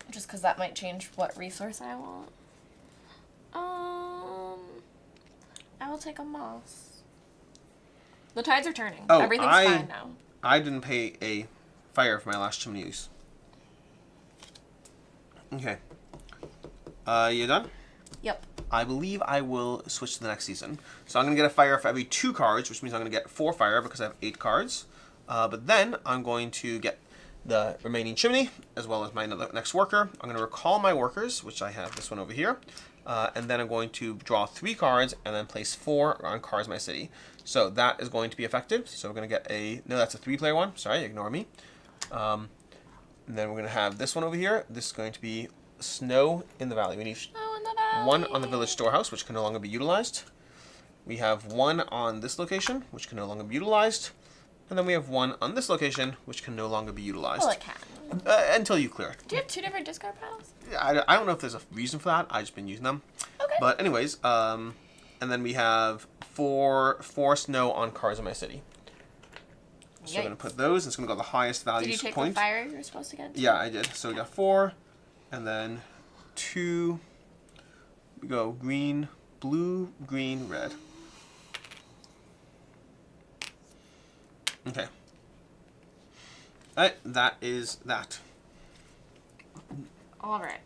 Just because that might change what resource I want. I will take a moss. The tides are turning. Oh, Everything's fine now. I didn't pay a fire for my last chimney use. Okay. You done? Yep. I believe I will switch to the next season. So I'm going to get a fire for every 2 cards, which means I'm going to get 4 fire because I have 8 cards. But then I'm going to get the remaining chimney, as well as my next worker. I'm going to recall my workers, which I have this one over here. And then I'm going to draw 3 cards and then place 4 on Cards My City. So that is going to be effective. So we're going to get a... No, that's a 3-player one. Sorry, ignore me. And then we're going to have this one over here. This is going to be Snow in the Valley. We need Snow in the Valley. 1 on the village storehouse, which can no longer be utilized. We have 1 on this location, which can no longer be utilized. And then we have 1 on this location, which can no longer be utilized. Well, it can. Until you clear it. Do you have 2 different discard piles? I don't know if there's a reason for that. I've just been using them. Okay. But anyways, and then we have 4 snow on Cards in My City. So I'm going to put those. It's going to go the highest value point. Did you take the fire you were supposed to get? Yeah, I did. So we got 4, and then 2. We go green, blue, green, red. Okay. Alright, that is that. Alright.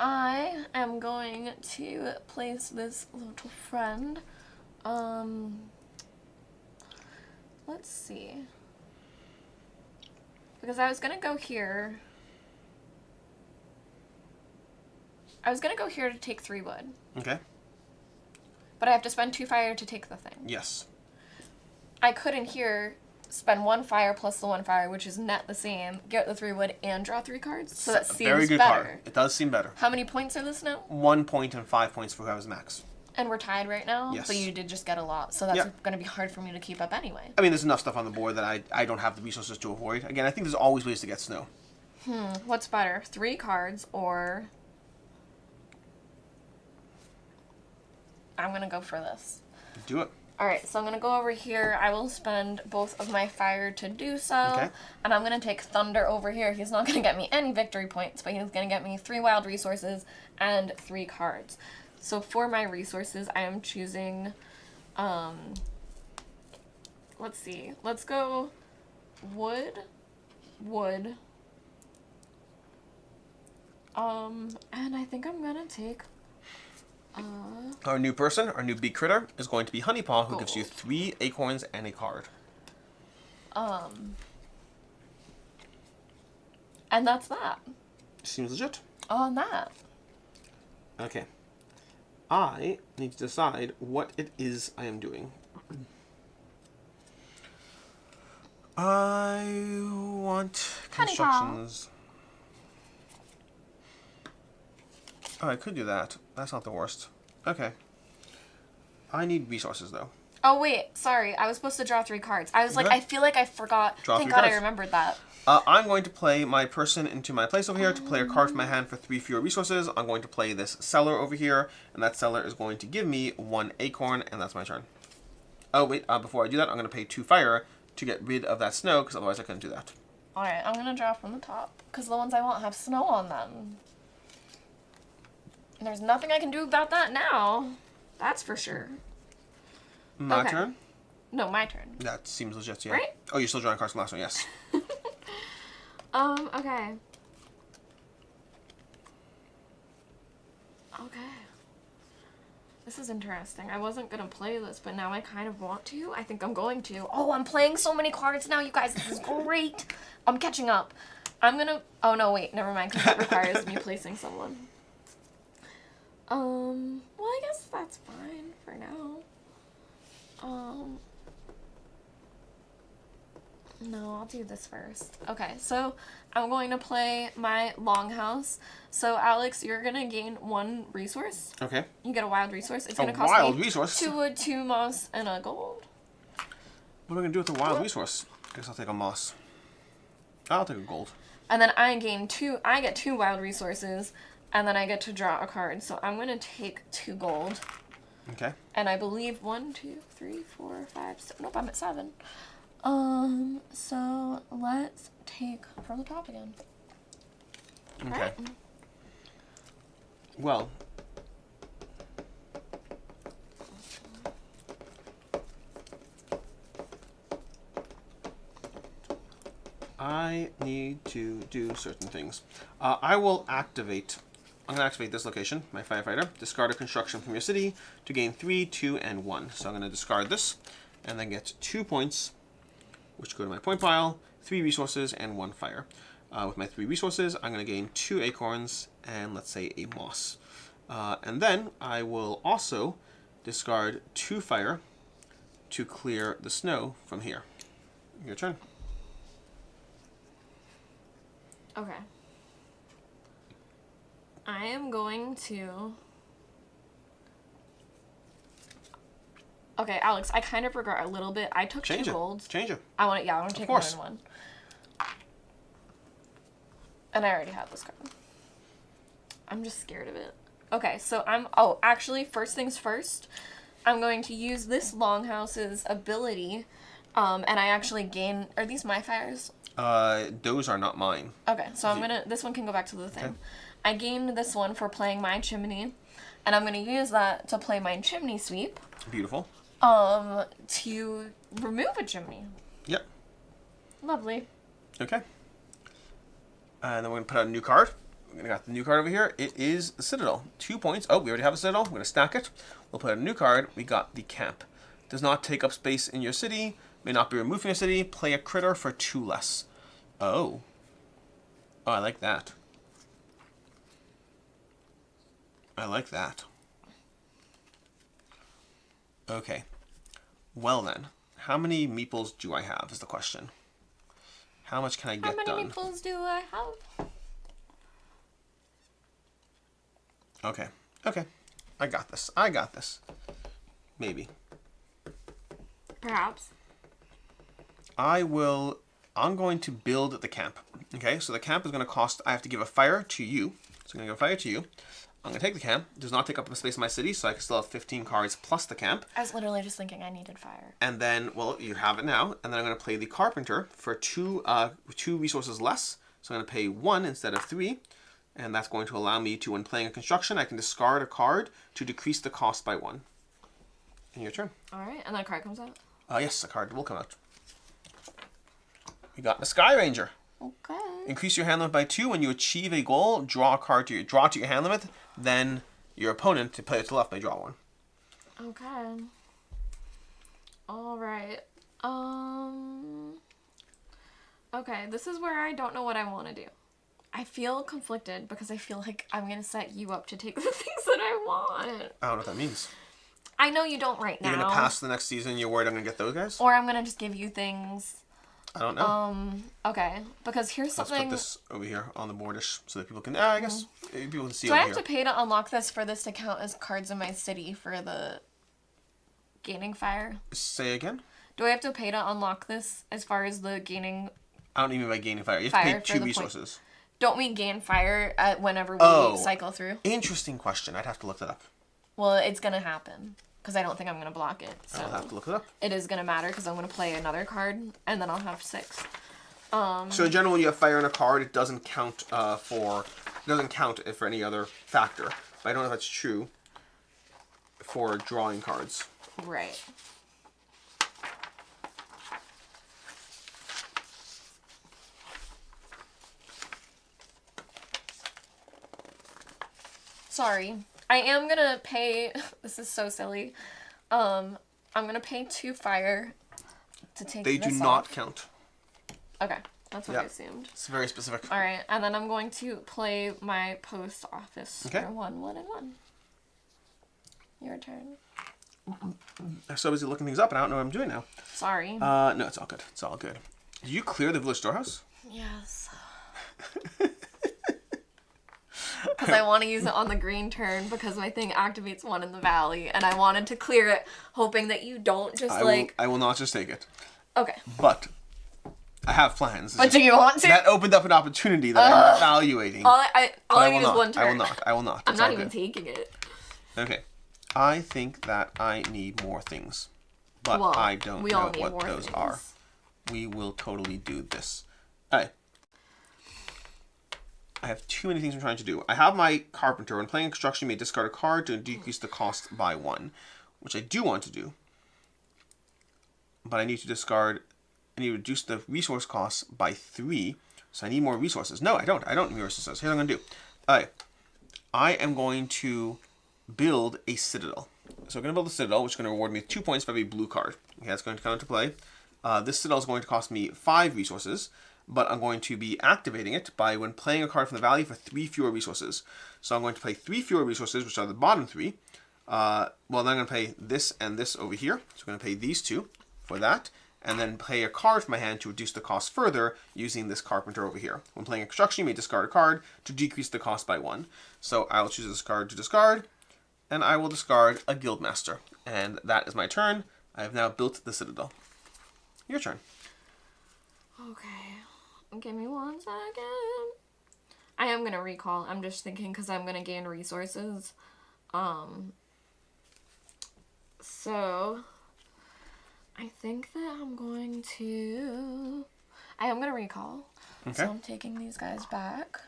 I am going to place this little friend. Let's see. Because I was going to go here. I was going to go here to take 3 wood. Okay. But I have to spend 2 fire to take the thing. Yes. I could in here spend 1 fire plus the 1 fire, which is net the same, get the 3 wood, and draw 3 cards. So that seems very good better. card. It does seem better. How many points are this now? 1 point and 5 points for whoever's max. And we're tied right now? Yes. But you did just get a lot, so that's going to be hard for me to keep up anyway. I mean, there's enough stuff on the board that I don't have the resources to avoid. Again, I think there's always ways to get snow. What's better? 3 cards or... I'm going to go for this. Do it. Alright, so I'm going to go over here. I will spend both of my fire to do so. Okay. And I'm going to take Thunder over here. He's not going to get me any victory points, but he's going to get me 3 wild resources and 3 cards. So for my resources, I am choosing, let's see. Let's go wood, and I think I'm going to take... Our new person, our new big critter, is going to be Honeypaw, who Gold. gives you 3 acorns and a card. And that's that. Seems legit. On that. Okay. I need to decide what it is I am doing. I want constructions. Oh, I could do that. That's not the worst. Okay. I need resources, though. Oh, wait. Sorry. I was supposed to draw 3 cards. I was like, I feel like I forgot. Thank God I remembered that. I'm going to play my person into my place over here to play a card from my hand for 3 fewer resources. I'm going to play this seller over here, and that seller is going to give me 1 acorn, and that's my turn. Oh, wait. Before I do that, I'm going to pay 2 fire to get rid of that snow, because otherwise I couldn't do that. Alright, I'm going to draw from the top, because the ones I want have snow on them. And there's nothing I can do about that now. That's for sure. My turn? No, my turn. That seems legit, yeah. Right? Oh, you're still drawing cards from the last one, yes. Okay. Okay. This is interesting. I wasn't going to play this, but now I kind of want to. I think I'm going to. Oh, I'm playing so many cards now, you guys. This is great. I'm catching up. I'm going to... Oh, no, wait. Never mind, because that requires me placing someone. Well, I guess that's fine for now. No, I'll do this first. Okay, so I'm going to play my longhouse. So, Alex, you're going to gain 1 resource. Okay. You get a wild resource. It's going to cost me resource? 2 wood, 2 moss, and a gold. What am I going to do with the wild resource? I guess I'll take a moss. I'll take a gold. And then I get 2 wild resources, and then I get to draw a card. So I'm going to take 2 gold. Okay. And I believe 1, 2, 3, 4, 5, 6. Nope, I'm at 7. So let's take from the top again. Okay. Right. Well. I need to do certain things. I will activate... I'm going to activate this location, my firefighter. Discard a construction from your city to gain 3, 2, and 1. So I'm going to discard this and then get 2 points, which go to my point pile, 3 resources, and 1 fire. With my 3 resources, I'm going to gain 2 acorns and, let's say, a moss. And then I will also discard 2 fire to clear the snow from here. Your turn. Okay. I am going to... Okay, Alex, I kind of regret a little bit. I took 2 golds. Change it. I want to take 1 and 1. And I already have this card. I'm just scared of it. Okay, so actually, first things first, I'm going to use this longhouse's ability, and I actually gain... Are these my fires? Those are not mine. Okay, so this one can go back to the thing. Okay. I gained this one for playing my chimney, and I'm going to use that to play my chimney sweep. Beautiful. To remove a chimney. Yep. Lovely. Okay. And then we're going to put out a new card. We're going to got the new card over here. It is the Citadel. 2 points. Oh, we already have a Citadel. We're going to stack it. We'll put out a new card. We got the Camp. Does not take up space in your city. May not be removed from your city. Play a critter for 2 less. Oh. Oh, I like that. I like that. Okay. Well then, how many meeples do I have is the question. How much can I get done? How many meeples do I have? Okay. Okay. I got this. I got this. Maybe. Perhaps. I'm going to build the camp. Okay, so the camp is going to cost, I have to give a fire to you. So I'm going to give a fire to you. I'm going to take the camp. It does not take up the space in my city, so I can still have 15 cards plus the camp. I was literally just thinking I needed fire. And then, well, you have it now. And then I'm going to play the carpenter for 2 resources less. So I'm going to pay 1 instead of 3. And that's going to allow me to, when playing a construction, I can discard a card to decrease the cost by 1. And your turn. All right, and then a card comes out? Yes, a card will come out. We got the Sky Ranger. Okay. Increase your hand limit by 2. When you achieve a goal, draw a card to your hand limit. Then your opponent, to play it to the left, may draw 1. Okay. All right. Okay, this is where I don't know what I want to do. I feel conflicted because I feel like I'm going to set you up to take the things that I want. I don't know what that means. I know you don't right now. You're going to pass the next season, you're worried I'm going to get those guys? Or I'm going to just give you things. I don't know. Okay, because here's something... Let's put this over here on the boardish so that people can... I guess people can see over here. Do I have to pay to unlock this for this to count as cards in my city for the gaining fire? Say again? Do I have to pay to unlock this as far as the gaining? I don't even mean by gaining fire. You have to pay 2 resources. Don't we gain fire whenever we cycle through? Interesting question. I'd have to look that up. Well, it's going to happen. Because I don't think I'm going to block it. So I'll have to look it up. It is going to matter because I'm going to play another card. And then I'll have 6. So in general, when you have fire in a card, it doesn't count for any other factor. But I don't know if that's true for drawing cards. Right. Sorry. I am gonna pay, this is so silly, I'm gonna pay 2 fire to take this off. They do not count. Okay, that's what I assumed. It's very specific. Alright, and then I'm going to play my post office for 1, 1, and 1. Your turn. I'm so busy looking things up and I don't know what I'm doing now. Sorry. No, it's all good. It's all good. Did you clear the village storehouse? Yes. Because I want to use it on the green turn because my thing activates 1 in the valley, and I wanted to clear it, hoping that you don't just I will not just take it. Okay. But I have plans. But do you want to? That opened up an opportunity that I'm evaluating. All I need is 1 turn. I will not. I'm not even taking it. Okay. I think that I need more things. But I don't know what those are. We will totally do this. Alright. I have too many things I'm trying to do. I have my carpenter. When playing construction, you may discard a card to decrease the cost by 1, which I do want to do. But I need to reduce the resource cost by 3, so I need more resources. No, I don't. I don't need more resources. Here's what I'm going to do. Alright. I am going to build a citadel. So I'm going to build a citadel, which is going to reward me with 2 points for every blue card. Okay, that's going to come into play. This citadel is going to cost me 5 resources. But I'm going to be activating it by when playing a card from the valley for 3 fewer resources. So I'm going to play 3 fewer resources, which are the bottom 3. Well, then I'm going to pay this and this over here. So I'm going to pay these 2 for that. And then play a card from my hand to reduce the cost further using this carpenter over here. When playing a construction, you may discard a card to decrease the cost by 1. So I'll choose this card to discard. And I will discard a guildmaster. And that is my turn. I have now built the citadel. Your turn. Okay. Give me 1 second. I am going to recall. I'm just thinking because I'm going to gain resources. So, I think that I'm going to... I am going to recall. Okay. So I'm taking these guys back.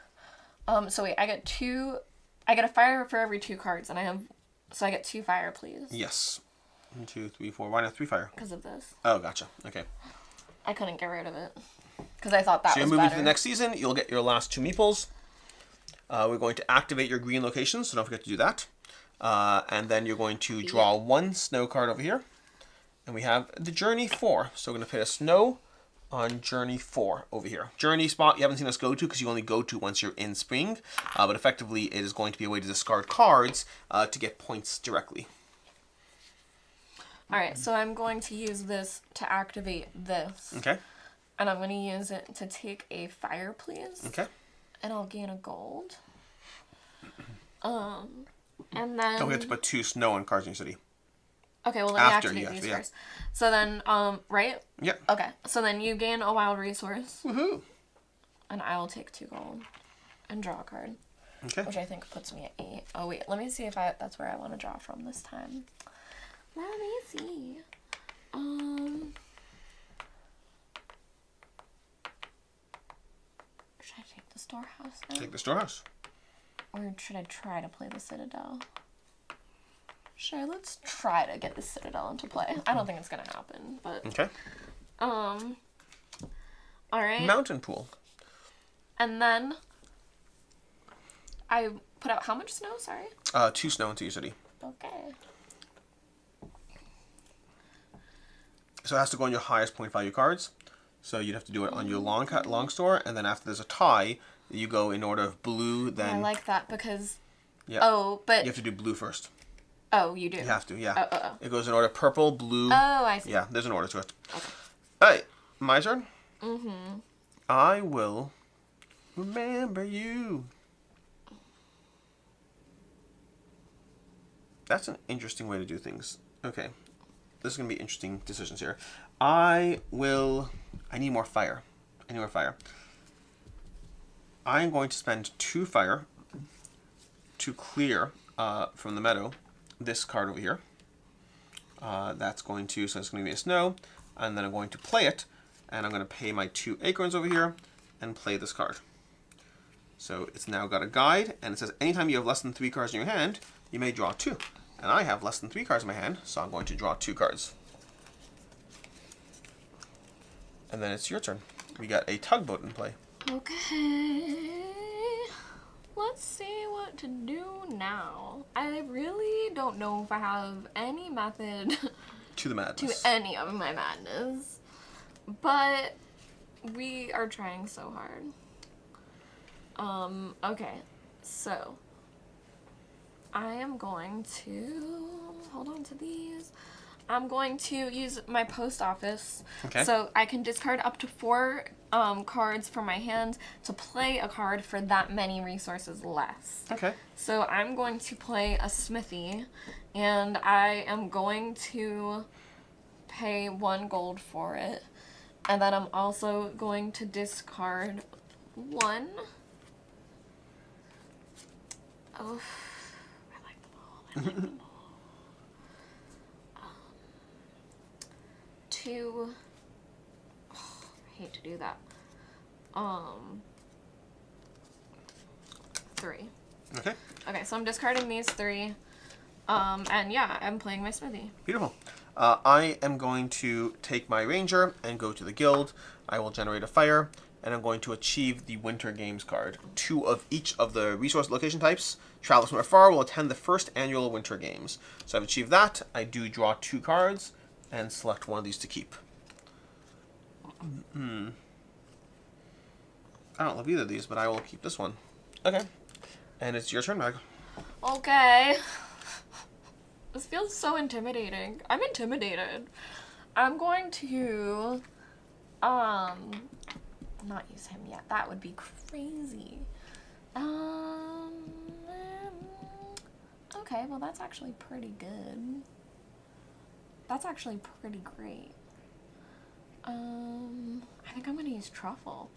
So wait, I get a fire for every 2 cards, and so I get 2 fire, please. Yes. 1, 2, 3, 4. Why not 3 fire? Because of this. Oh, gotcha. Okay. I couldn't get rid of it. Because I thought that was better. So you're moving to the next season. You'll get your last 2 meeples. We're going to activate your green locations, so don't forget to do that. And then you're going to draw 1 snow card over here. And we have the Journey 4. So we're going to put a snow on Journey 4 over here. Journey spot you haven't seen us go to because you only go to once you're in spring. But effectively, it is going to be a way to discard cards to get points directly. Alright, so I'm going to use this to activate this. Okay. And I'm going to use it to take a fire, please. Okay. And I'll gain a gold. And then... Don't forget to put 2 snow on cards in your city. Okay, well, let me activate these first. So then, right? Yep. Okay, so then you gain a wild resource. Woohoo! And I will take 2 gold and draw a card. Okay. Which I think puts me at 8. Oh, wait, let me see if that's where I want to draw from this time. Let me see. Should I take the storehouse now? Take the storehouse. Or should I try to play the citadel? Sure, let's try to get the citadel into play. I don't think it's gonna happen, but... Okay. Alright. Mountain pool. And then... I put out how much snow, sorry? 2 snow into your city. Okay. So it has to go on your highest point value cards. So you'd have to do it on your long store, and then after there's a tie, you go in order of blue, then... I like that because... Yeah. Oh, but... You have to do blue first. Oh, you do? You have to, yeah. Oh. It goes in order purple, blue... Oh, I see. Yeah, there's an order to it. Okay. Alright, my turn? Mm-hmm. I will remember you. That's an interesting way to do things. Okay. this is going to be interesting decisions here. I need more fire. I'm going to spend 2 fire to clear from the meadow this card over here. That's going to, so it's going to be a snow, and then I'm going to play it, and I'm going to pay my 2 acorns over here and play this card. So it's now got a guide, and it says anytime you have less than 3 cards in your hand, you may draw 2. And I have less than 3 cards in my hand, so I'm going to draw 2 cards. And then it's your turn. We got a tugboat in play. Okay. Let's see what to do now. I really don't know if I have any method to the madness. To any of my madness. But we are trying so hard. Okay. So I am going to hold on to these. I'm going to use my post office. Okay. So I can discard up to 4 cards from my hand to play a card for that many resources less. Okay. So I'm going to play a smithy, and I am going to pay 1 gold for it. And then I'm also going to discard 1. Oh, I like them all. 2. Oh, I hate to do that. 3. Okay. Okay, so I'm discarding these 3. And yeah, I'm playing my smithy. Beautiful. I am going to take my ranger and go to the guild. I will generate a fire, and I'm going to achieve the Winter Games card. 2 of each of the resource location types, travelers from afar, will attend the first annual Winter Games. So I've achieved that. I do draw 2 cards and select one of these to keep. I don't love either of these, but I will keep this one. Okay. And it's your turn, Meg. Okay. This feels so intimidating. I'm intimidated. I'm going to, not use him yet. That would be crazy. Okay, well that's actually pretty good. That's actually pretty great. I think I'm gonna use Truffle.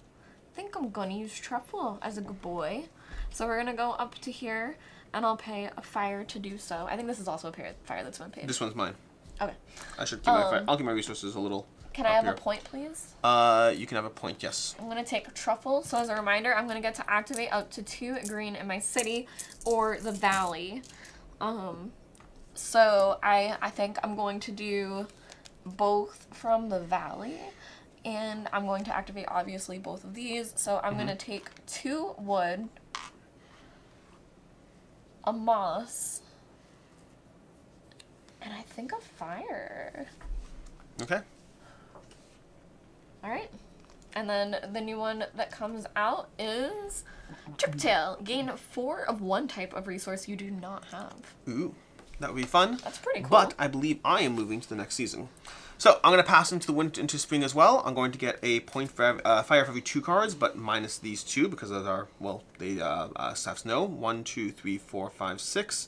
As a good boy. So we're gonna go up to here, and I'll pay a fire to do so. I think this is also a fire that's been paid. This one's mine. Okay. I should keep my fire. I'll keep my resources a little. Can I have a point, please? You can have a point, yes. I'm gonna take Truffle. So as a reminder, I'm gonna get to activate up to 2 green in my city or the valley. So I think I'm going to do both from the valley, and I'm going to activate obviously both of these. So I'm gonna take 2 wood, a moss, and I think a fire. Okay. Alright. And then the new one that comes out is Triptail. Gain 4 of 1 type of resource you do not have. Ooh, that would be fun. That's pretty cool. But I believe I am moving to the next season. So I'm going to pass into spring as well. I'm going to get a point for fire for every 2 cards, but minus these 2 because those are, well, they have snow. 1, 2, 3, 4, 5, 6,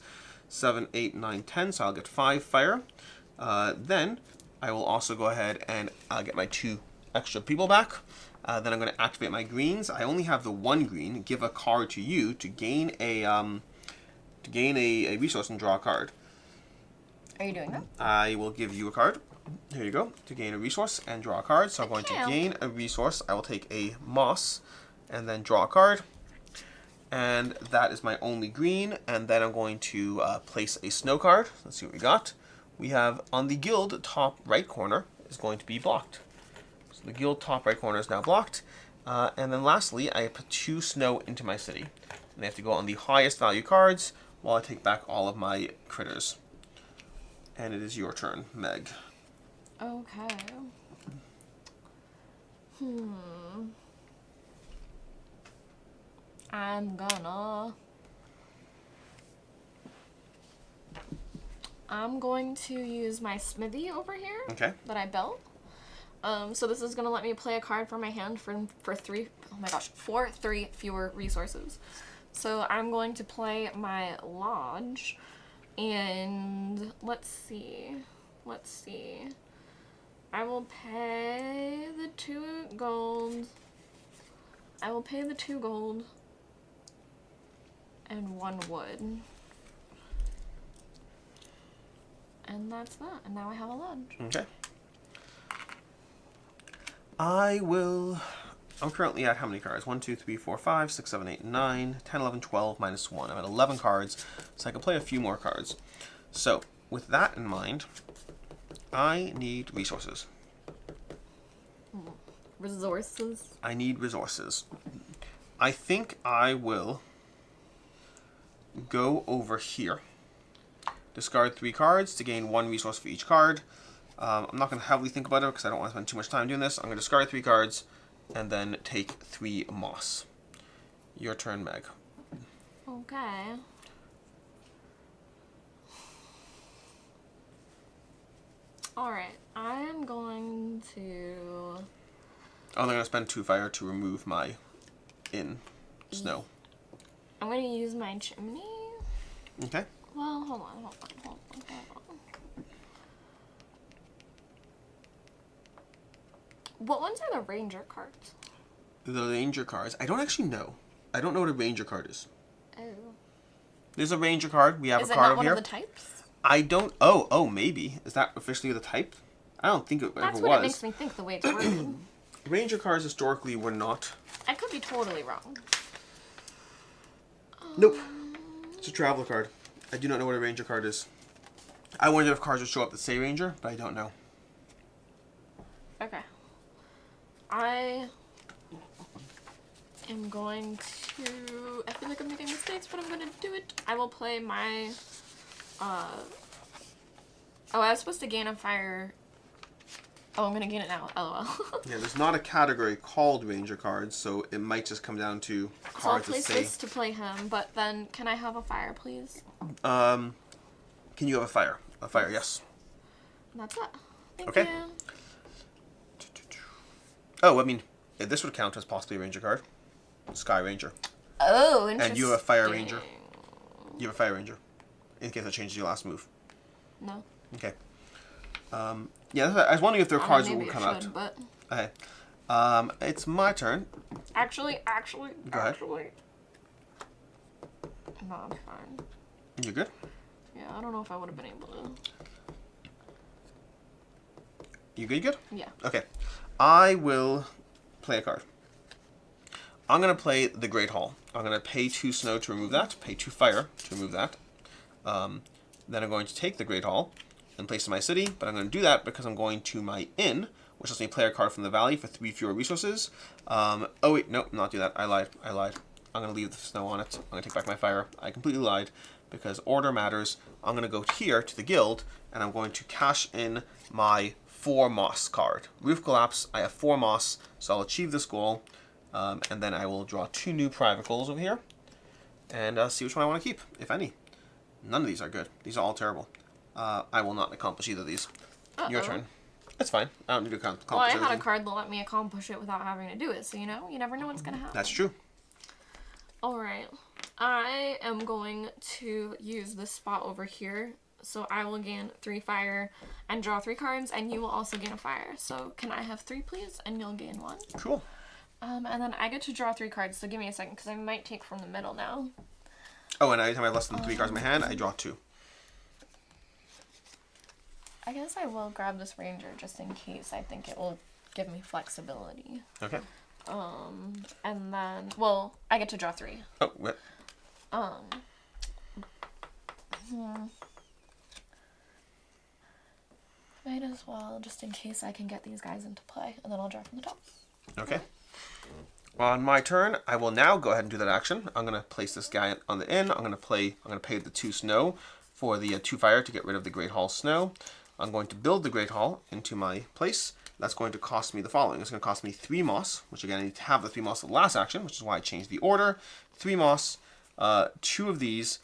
7, 8, 9, 10. So I'll get 5 fire. Then I will also go ahead and get my 2 extra people back. Then I'm going to activate my greens. I only have the 1 green. Give a card to you to gain a resource and draw a card. Are you doing that? I will give you a card. Here you go. To gain a resource and draw a card. So I'm going to gain a resource. I will take a moss and then draw a card. And that is my only green. And then I'm going to place a snow card. Let's see what we got. We have on the guild top right corner is going to be blocked. So the guild top right corner is now blocked. And then lastly, I put 2 snow into my city. And they have to go on the highest value cards while I take back all of my critters. And it is your turn, Meg. Okay. I'm going to use my smithy over here. Okay. That I built. So this is gonna let me play a card from my hand for 3 fewer resources. So I'm going to play my lodge, and let's see. let's see. I will pay the 2 gold. I will pay the 2 gold. And 1 wood. And that's that. And now I have a lunch. Okay. I'm currently at how many cards? 1, 2, 3, 4, 5, 6, 7, 8, 9, 10, 11, 12, minus 1. I'm at 11 cards, so I can play a few more cards. So, with that in mind, I need resources. Resources? I need resources. I think I will go over here. Discard 3 cards to gain 1 resource for each card. I'm not going to heavily think about it because I don't want to spend too much time doing this. I'm going to discard 3 cards and then take 3 moss. Your turn, Meg. Okay. Alright, I am going to... I'm going to spend 2 fire to remove my snow. I'm going to use my chimney. Okay. Well, hold on. What ones are the ranger cards? The ranger cards, I don't actually know. I don't know what a ranger card is. Oh. There's a ranger card. We have Is a it card not over one here. of the types? I don't... Oh, maybe. Is that officially the type? I don't think it ever was. That's what it makes me think the way it's worded. Ranger cards historically were not... I could be totally wrong. Nope. It's a traveler card. I do not know what a ranger card is. I wonder if cards would show up that say ranger, but I don't know. Okay. I am going to... I feel like I'm making mistakes, but I'm going to do it. I will play my... Oh, I was supposed to gain a fire... Oh, I'm going to gain it now. LOL. Yeah, there's not a category called ranger cards, so it might just come down to cards so I'll that place say... this to play him, but then can I have a fire, please? Can you have a fire? A fire, yes. And that's it. Thank Okay. you. Oh, I mean, this would count as possibly a ranger card. Sky Ranger. Oh, interesting. And you have a fire ranger. You have a fire ranger. In case that changes your last move. No. Okay. Yeah, I was wondering if there are cards that would come out. But... Okay. It's my turn. Actually. Go ahead. No, I'm fine. You good? Yeah, I don't know if I would have been able to. You good? Yeah. Okay. I will play a card. I'm going to play the Great Hall. I'm going to pay 2 snow to remove that, pay 2 fire to remove that. Then I'm going to take the Great Hall and place it in my city, but I'm going to do that because I'm going to my inn, which lets me play a card from the valley for 3 fewer resources. Oh wait, nope, not do that. I lied. I'm going to leave the snow on it. I'm going to take back my fire. I completely lied because order matters. I'm going to go here to the guild, and I'm going to cash in my 4 moss card. Roof collapse, I have 4 moss, so I'll achieve this goal. And then I will draw 2 new private goals over here, and see which one I want to keep, if any. None of these are good. These are all terrible. I will not accomplish either of these. Your turn. It's fine. I don't need to accomplish Well, I had everything. a card that let me accomplish it without having to do it, so you know, you never know what's going to happen. That's true. Alright. I am going to use this spot over here, so I will gain 3 fire and draw 3 cards, and you will also gain a fire. So can I have 3, please? And you'll gain 1. Cool. And then I get to draw 3 cards, so give me a second, because I might take from the middle now. Oh, and anytime I have less than 3 cards in my hand, I draw 2. I guess I will grab this ranger just in case. I think it will give me flexibility. Okay. And then, well, I get to draw 3. Oh, what? Might as well, just in case I can get these guys into play, and then I'll draw from the top. Okay. On my turn, I will now go ahead and do that action. I'm going to place this guy on the inn. I'm going to pay the 2 snow for the 2 fire to get rid of the Great Hall snow. I'm going to build the Great Hall into my place. That's going to cost me the following. It's going to cost me 3 moss, which again, I need to have the 3 moss of the last action, which is why I changed the order. 3 moss, 2 of these.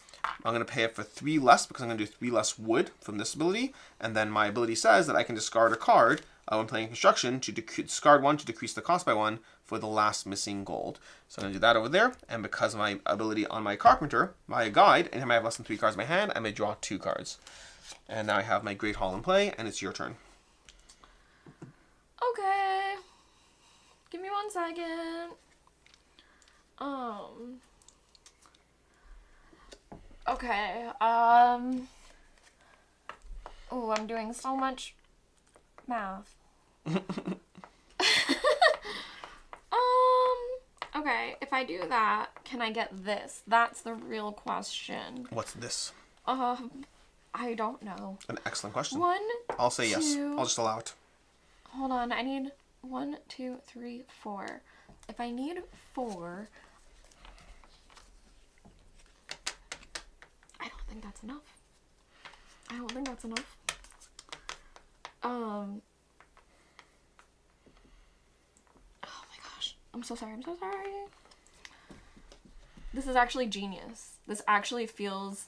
I'm going to pay it for 3 less because I'm going to do 3 less wood from this ability. And then my ability says that I can discard a card when playing construction to discard 1 to decrease the cost by 1 for the last missing gold. So I'm going to do that over there. And because of my ability on my carpenter, my guide, anytime I have less than 3 cards in my hand, I may draw 2 cards. And now I have my Great Hall in play, and it's your turn. Okay. Give me 1 second. Okay. Oh, I'm doing so much math. Okay, if I do that, can I get this? That's the real question. What's this? I don't know. An excellent question. 1, I'll say 2, yes. I'll just allow it. Hold on, I need 1, 2, 3, 4. If I need 4, I don't think that's enough. I don't think that's enough. Oh my gosh. I'm so sorry. I'm so sorry. This is actually genius. This actually feels...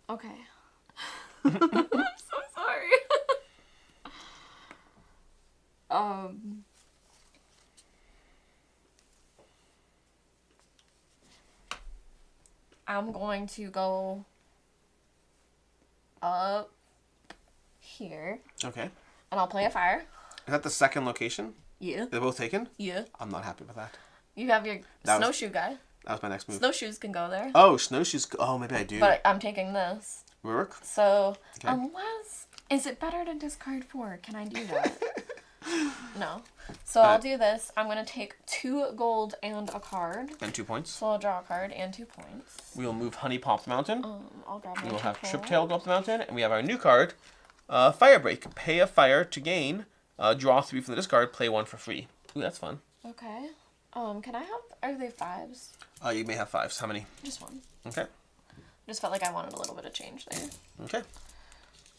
Okay. I'm so sorry. I'm going to go up here. Okay. And I'll play a fire. Is that the second location? Yeah. They're both taken? Yeah. I'm not happy with that. You have your snowshoe guy. That was my next move. Snowshoes can go there. Oh, snowshoes. Oh, maybe I do. But I'm taking this. Work? So, okay. Unless... Is it better to discard 4? Can I do that? No. So I'll do this. I'm going to take 2 gold and a card. And 2 points. So I'll draw a card and 2 points. We'll move Honey Pop the Mountain. I'll grab my We'll have Triptail go up the mountain. And we have our new card, Fire Break. Pay a fire to gain. Draw 3 from the discard. Play 1 for free. Ooh, that's fun. Okay. Can I have... Are they 5s? You may have 5s. How many? Just 1. Okay. Just felt like I wanted a little bit of change there. Okay.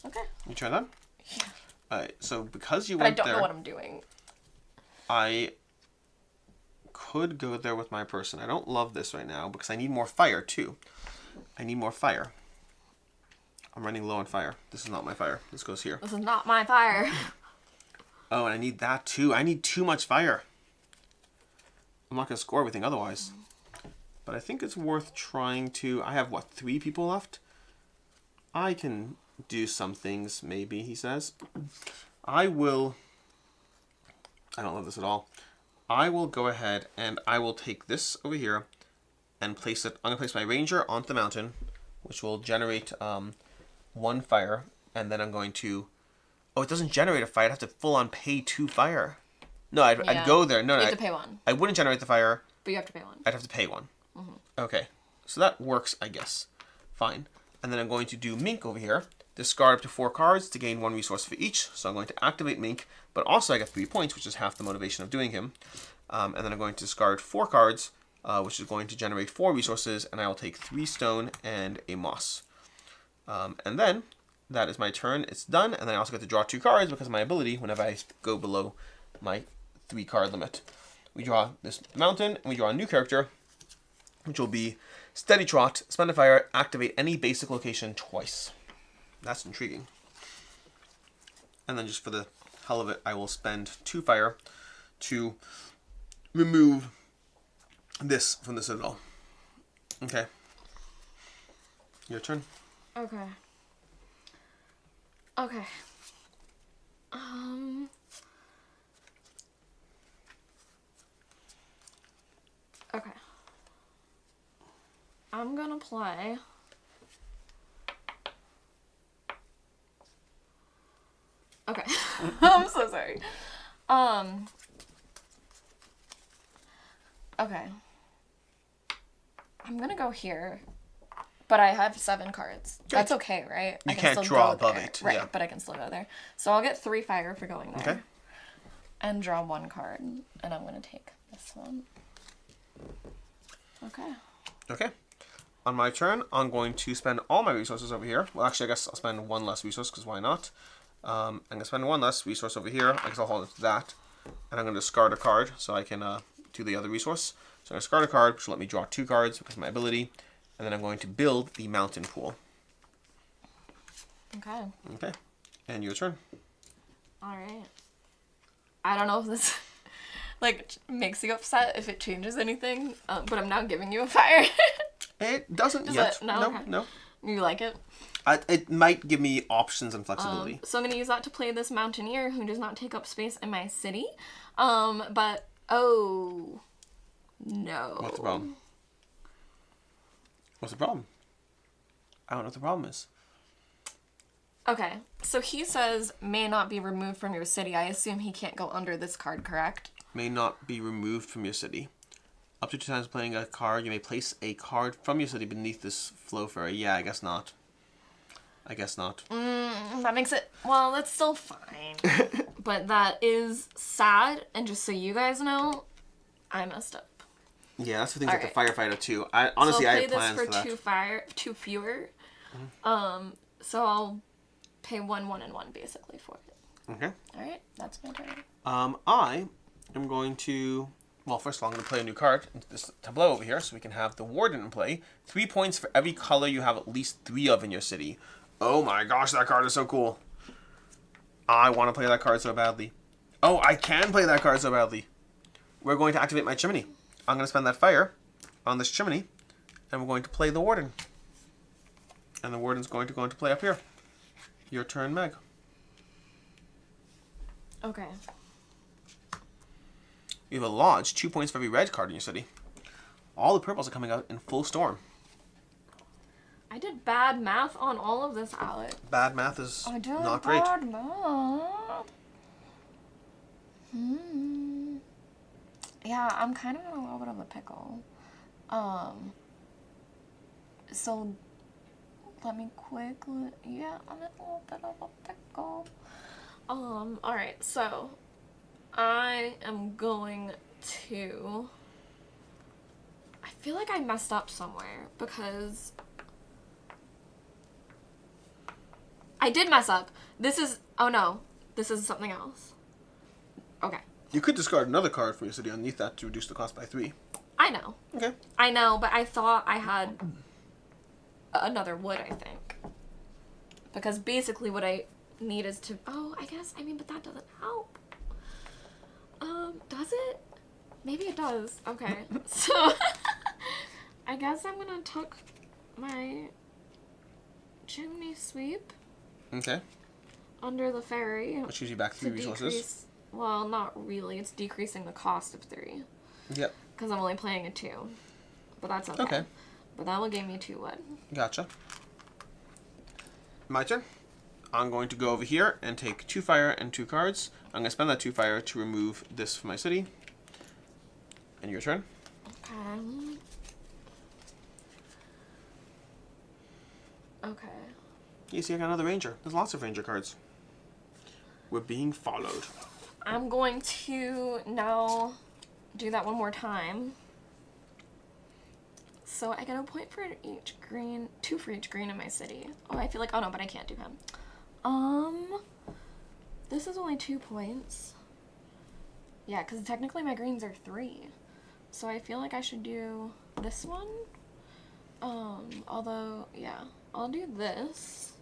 Okay. You turn on? Yeah. Alright, so because you but went there... I don't know what I'm doing. I could go there with my person. I don't love this right now because I need more fire too. I need more fire. I'm running low on fire. This is not my fire. This goes here. This is not my fire. Oh, and I need that too. I need too much fire. I'm not going to score everything otherwise. But I think it's worth trying to... I have, what, 3 people left? I can do some things, maybe, he says. I will... I don't love this at all. I will go ahead and I will take this over here and place it... I'm going to place my ranger onto the mountain, which will generate 1 fire. And then I'm going to... Oh, it doesn't generate a fire. I'd have to full-on pay 2 fire. No, I'd go there. No, you have to pay 1. I wouldn't generate the fire. But you have to pay 1. I'd have to pay 1. Okay, so that works, I guess. Fine. And then I'm going to do Mink over here. Discard up to 4 cards to gain 1 resource for each. So I'm going to activate Mink, but also I get 3 points, which is half the motivation of doing him. And then I'm going to discard 4 cards, which is going to generate 4 resources, and I will take 3 stone and a moss. And then that is my turn. It's done, and then I also get to draw 2 cards because of my ability whenever I go below my 3 card limit. We draw this mountain, and we draw a new character, which will be Steady Trot, spend a fire, activate any basic location twice. That's intriguing. And then just for the hell of it, I will spend 2 fire to remove this from the Citadel. Okay. Your turn. Okay. Okay. Okay. I'm gonna play... Okay. I'm so sorry. Okay. I'm gonna go here, but I have 7 cards. Okay. That's okay, right? You can't draw above it. Right, yeah. but I can still go there. So I'll get 3 fire for going there. Okay. And draw 1 card, and I'm gonna take this one. Okay. Okay. On my turn, I'm going to spend all my resources over here. Well, actually, I guess I'll spend 1 less resource, because why not? I'm going to spend 1 less resource over here. I guess I'll hold it to that. And I'm going to discard a card, so I can do the other resource. So I'm going to discard a card, which will let me draw 2 cards, because of my ability. And then I'm going to build the mountain pool. Okay. Okay. And your turn. Alright. I don't know if this... like, makes you upset if it changes anything, but I'm now giving you a fire. It doesn't yet. No? Okay. No. You like it? It might give me options and flexibility. So I'm going to use that to play this Mountaineer who does not take up space in my city. But, oh, no. What's the problem? What's the problem? I don't know what the problem is. Okay, so he says may not be removed from your city. I assume he can't go under this card, correct? May not be removed from your city. Up to 2 times playing a card, you may place a card from your city beneath this flow fairy. Yeah, I guess not. I guess not. That makes it... Well, that's still fine. But that is sad, and just so you guys know, I messed up. Yeah, that's the thing with the firefighter too. Honestly, I had plans for that. So I'll play this for two fewer. So I'll pay 1, 1, and 1 basically for it. Okay. Alright, that's my turn. I am going to... Well, first of all, I'm going to play a new card into this tableau over here so we can have the Warden in play. 3 points for every color you have at least 3 of in your city. Oh my gosh, that card is so cool. I want to play that card so badly. Oh, I can play that card so badly. We're going to activate my chimney. I'm going to spend that fire on this chimney, and we're going to play the Warden. And the Warden's going to go into play up here. Your turn, Meg. Okay. You have a lodge, 2 points for every red card in your city. All the purples are coming out in full storm. I did bad math on all of this, Alec. Bad math is not great. I did bad math. Yeah, I'm kind of in a little bit of a pickle. So let me quickly... Yeah, I'm in a little bit of a pickle. Alright, so I am going to... I feel like I messed up somewhere because I did mess up. This is... Oh no, this is something else. Okay. You could discard another card from your city underneath that to reduce the cost by 3. I know. Okay. I know, but I thought I had another wood, I think. Because basically what I need is to... Oh, I guess, I mean, but that doesn't help. Does it? Maybe it does. Okay. So, I guess I'm gonna tuck my chimney sweep. Okay. Under the ferry. Which gives you back 3 resources. Well, not really. It's decreasing the cost of 3. Yep. Because I'm only playing a 2. But that's okay. Okay. But that will give me 2 wood. Gotcha. My turn. I'm going to go over here and take 2 fire and 2 cards. I'm going to spend that 2 fire to remove this from my city. And your turn. Okay. Okay. You see, I got another ranger. There's lots of ranger cards. We're being followed. I'm going to now do that one more time. So I get a point for each green, 2 for each green in my city. Oh, I feel like, oh no, but I can't do him. This is only 2 points. Yeah, because technically my greens are 3. So I feel like I should do this one. Although, yeah, I'll do this.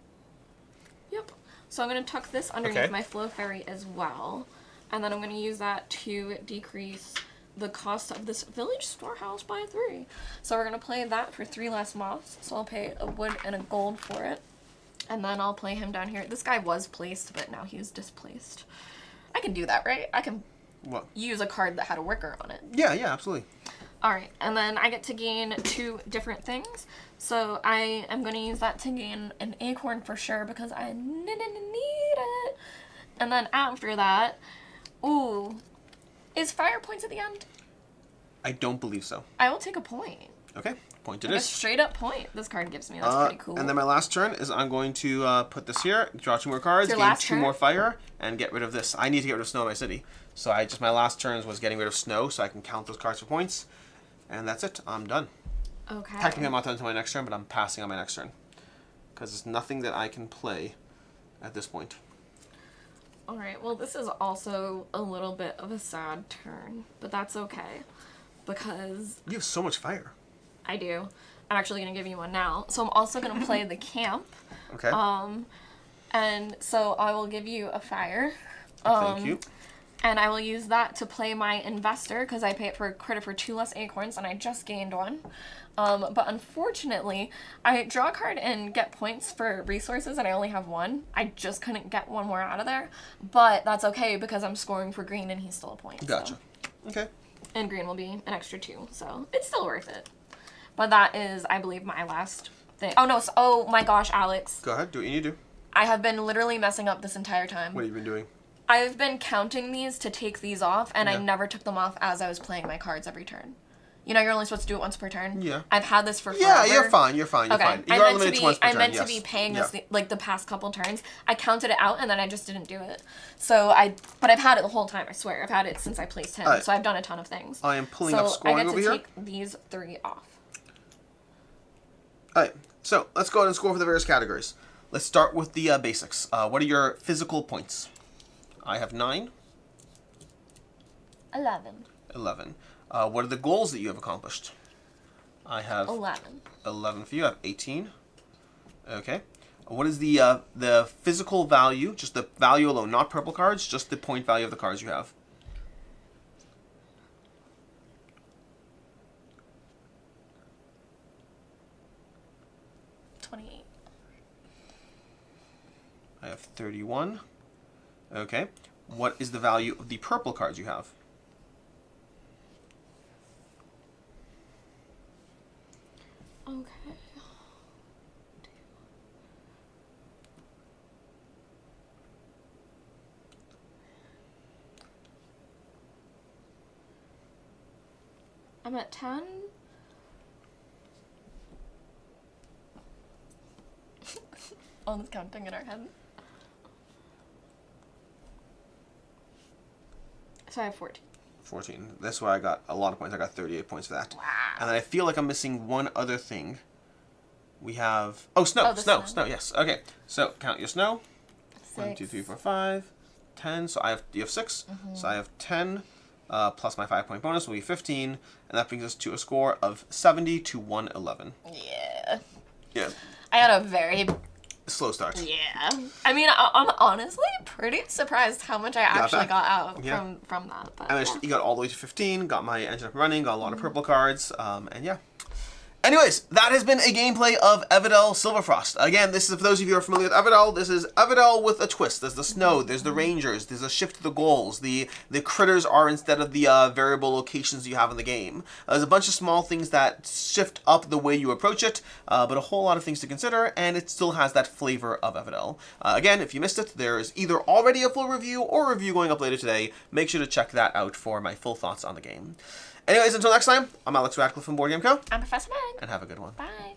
Yep. So I'm going to tuck this underneath my flow fairy as well. And then I'm going to use that to decrease the cost of this village storehouse by 3. So we're going to play that for 3 less moths. So I'll pay a wood and a gold for it. And then I'll play him down here. This guy was placed, but now he's displaced. I can do that, right? I can use a card that had a worker on it. Yeah, yeah, absolutely. Alright, and then I get to gain 2 different things. So I am going to use that to gain an acorn for sure because I need it. And then after that, ooh, is fire points at the end? I don't believe so. I will take a point. Okay, point it like is. A straight up point this card gives me. That's pretty cool. And then my last turn is I'm going to put this here, draw 2 more cards, gain 2 more fire, and get rid of this. I need to get rid of snow in my city. So my last turn was getting rid of snow so I can count those cards for points. And that's it. I'm done. Okay. Technically I'm not done until my next turn, but I'm passing on my next turn. Because there's nothing that I can play at this point. Alright, well this is also a little bit of a sad turn, but that's okay. Because... You have so much fire. I do. I'm actually going to give you one now. So I'm also going to play the camp. Okay. And so I will give you a fire. Thank you. And I will use that to play my investor because I pay it for credit for 2 less acorns and I just gained 1. But unfortunately, I draw a card and get points for resources and I only have 1. I just couldn't get 1 more out of there. But that's okay because I'm scoring for green and he's still a point. Gotcha. So. Okay. And green will be an extra 2, so it's still worth it. But that is, I believe, my last thing. Oh no, oh my gosh, Alex. Go ahead, do what you need to do. I have been literally messing up this entire time. What have you been doing? I've been counting these to take these off, and I never took them off as I was playing my cards every turn. You know, you're only supposed to do it once per turn. Yeah. I've had this for forever. Yeah, you're fine. You're fine. You're fine. You are limited to once per turn. I meant to be paying this like the past couple turns. I counted it out, and then I just didn't do it. So but I've had it the whole time. I swear, I've had it since I placed him. Right. So I've done a ton of things. I am pulling up scoring over here. So I get to take these 3 off. All right. So let's go ahead and score for the various categories. Let's start with the basics. What are your physical points? I have 9. 11. 11. What are the goals that you have accomplished? I have 11. 11 for you. I have 18. Okay. What is the physical value? Just the value alone, not purple cards. Just the point value of the cards you have. 28. I have 31. Okay. What is the value of the purple cards you have? Okay. I'm at 10. All this counting in our head. So I have 14. 14. That's why I got a lot of points. I got 38 points for that. Wow. And then I feel like I'm missing one other thing. We have... Oh, snow. Snow, yes. Okay. So, count your snow. 6. 1, 2, 3, 4, 5. 10. So you have 6. Mm-hmm. So I have 10 plus my 5-point bonus will be 15. And that brings us to a score of 70 to 111. Yeah. Yeah. I had a very... slow start. Yeah. I mean, I'm honestly pretty surprised how much I actually got out from that. But, and you got all the way to 15, got my engine up and running, got a lot of purple cards, and yeah. Anyways, that has been a gameplay of Everdell Silverfrost. Again, this is, for those of you who are familiar with Everdell, this is Everdell with a twist. There's the snow, there's the rangers, there's a shift to the goals, the critters are instead of the variable locations you have in the game. There's a bunch of small things that shift up the way you approach it, but a whole lot of things to consider, and it still has that flavor of Everdell. Again, if you missed it, there's either already a full review or a review going up later today. Make sure to check that out for my full thoughts on the game. Anyways, until next time, I'm Alex Radcliffe from Board Game Co. I'm Professor Meg. And have a good one. Bye.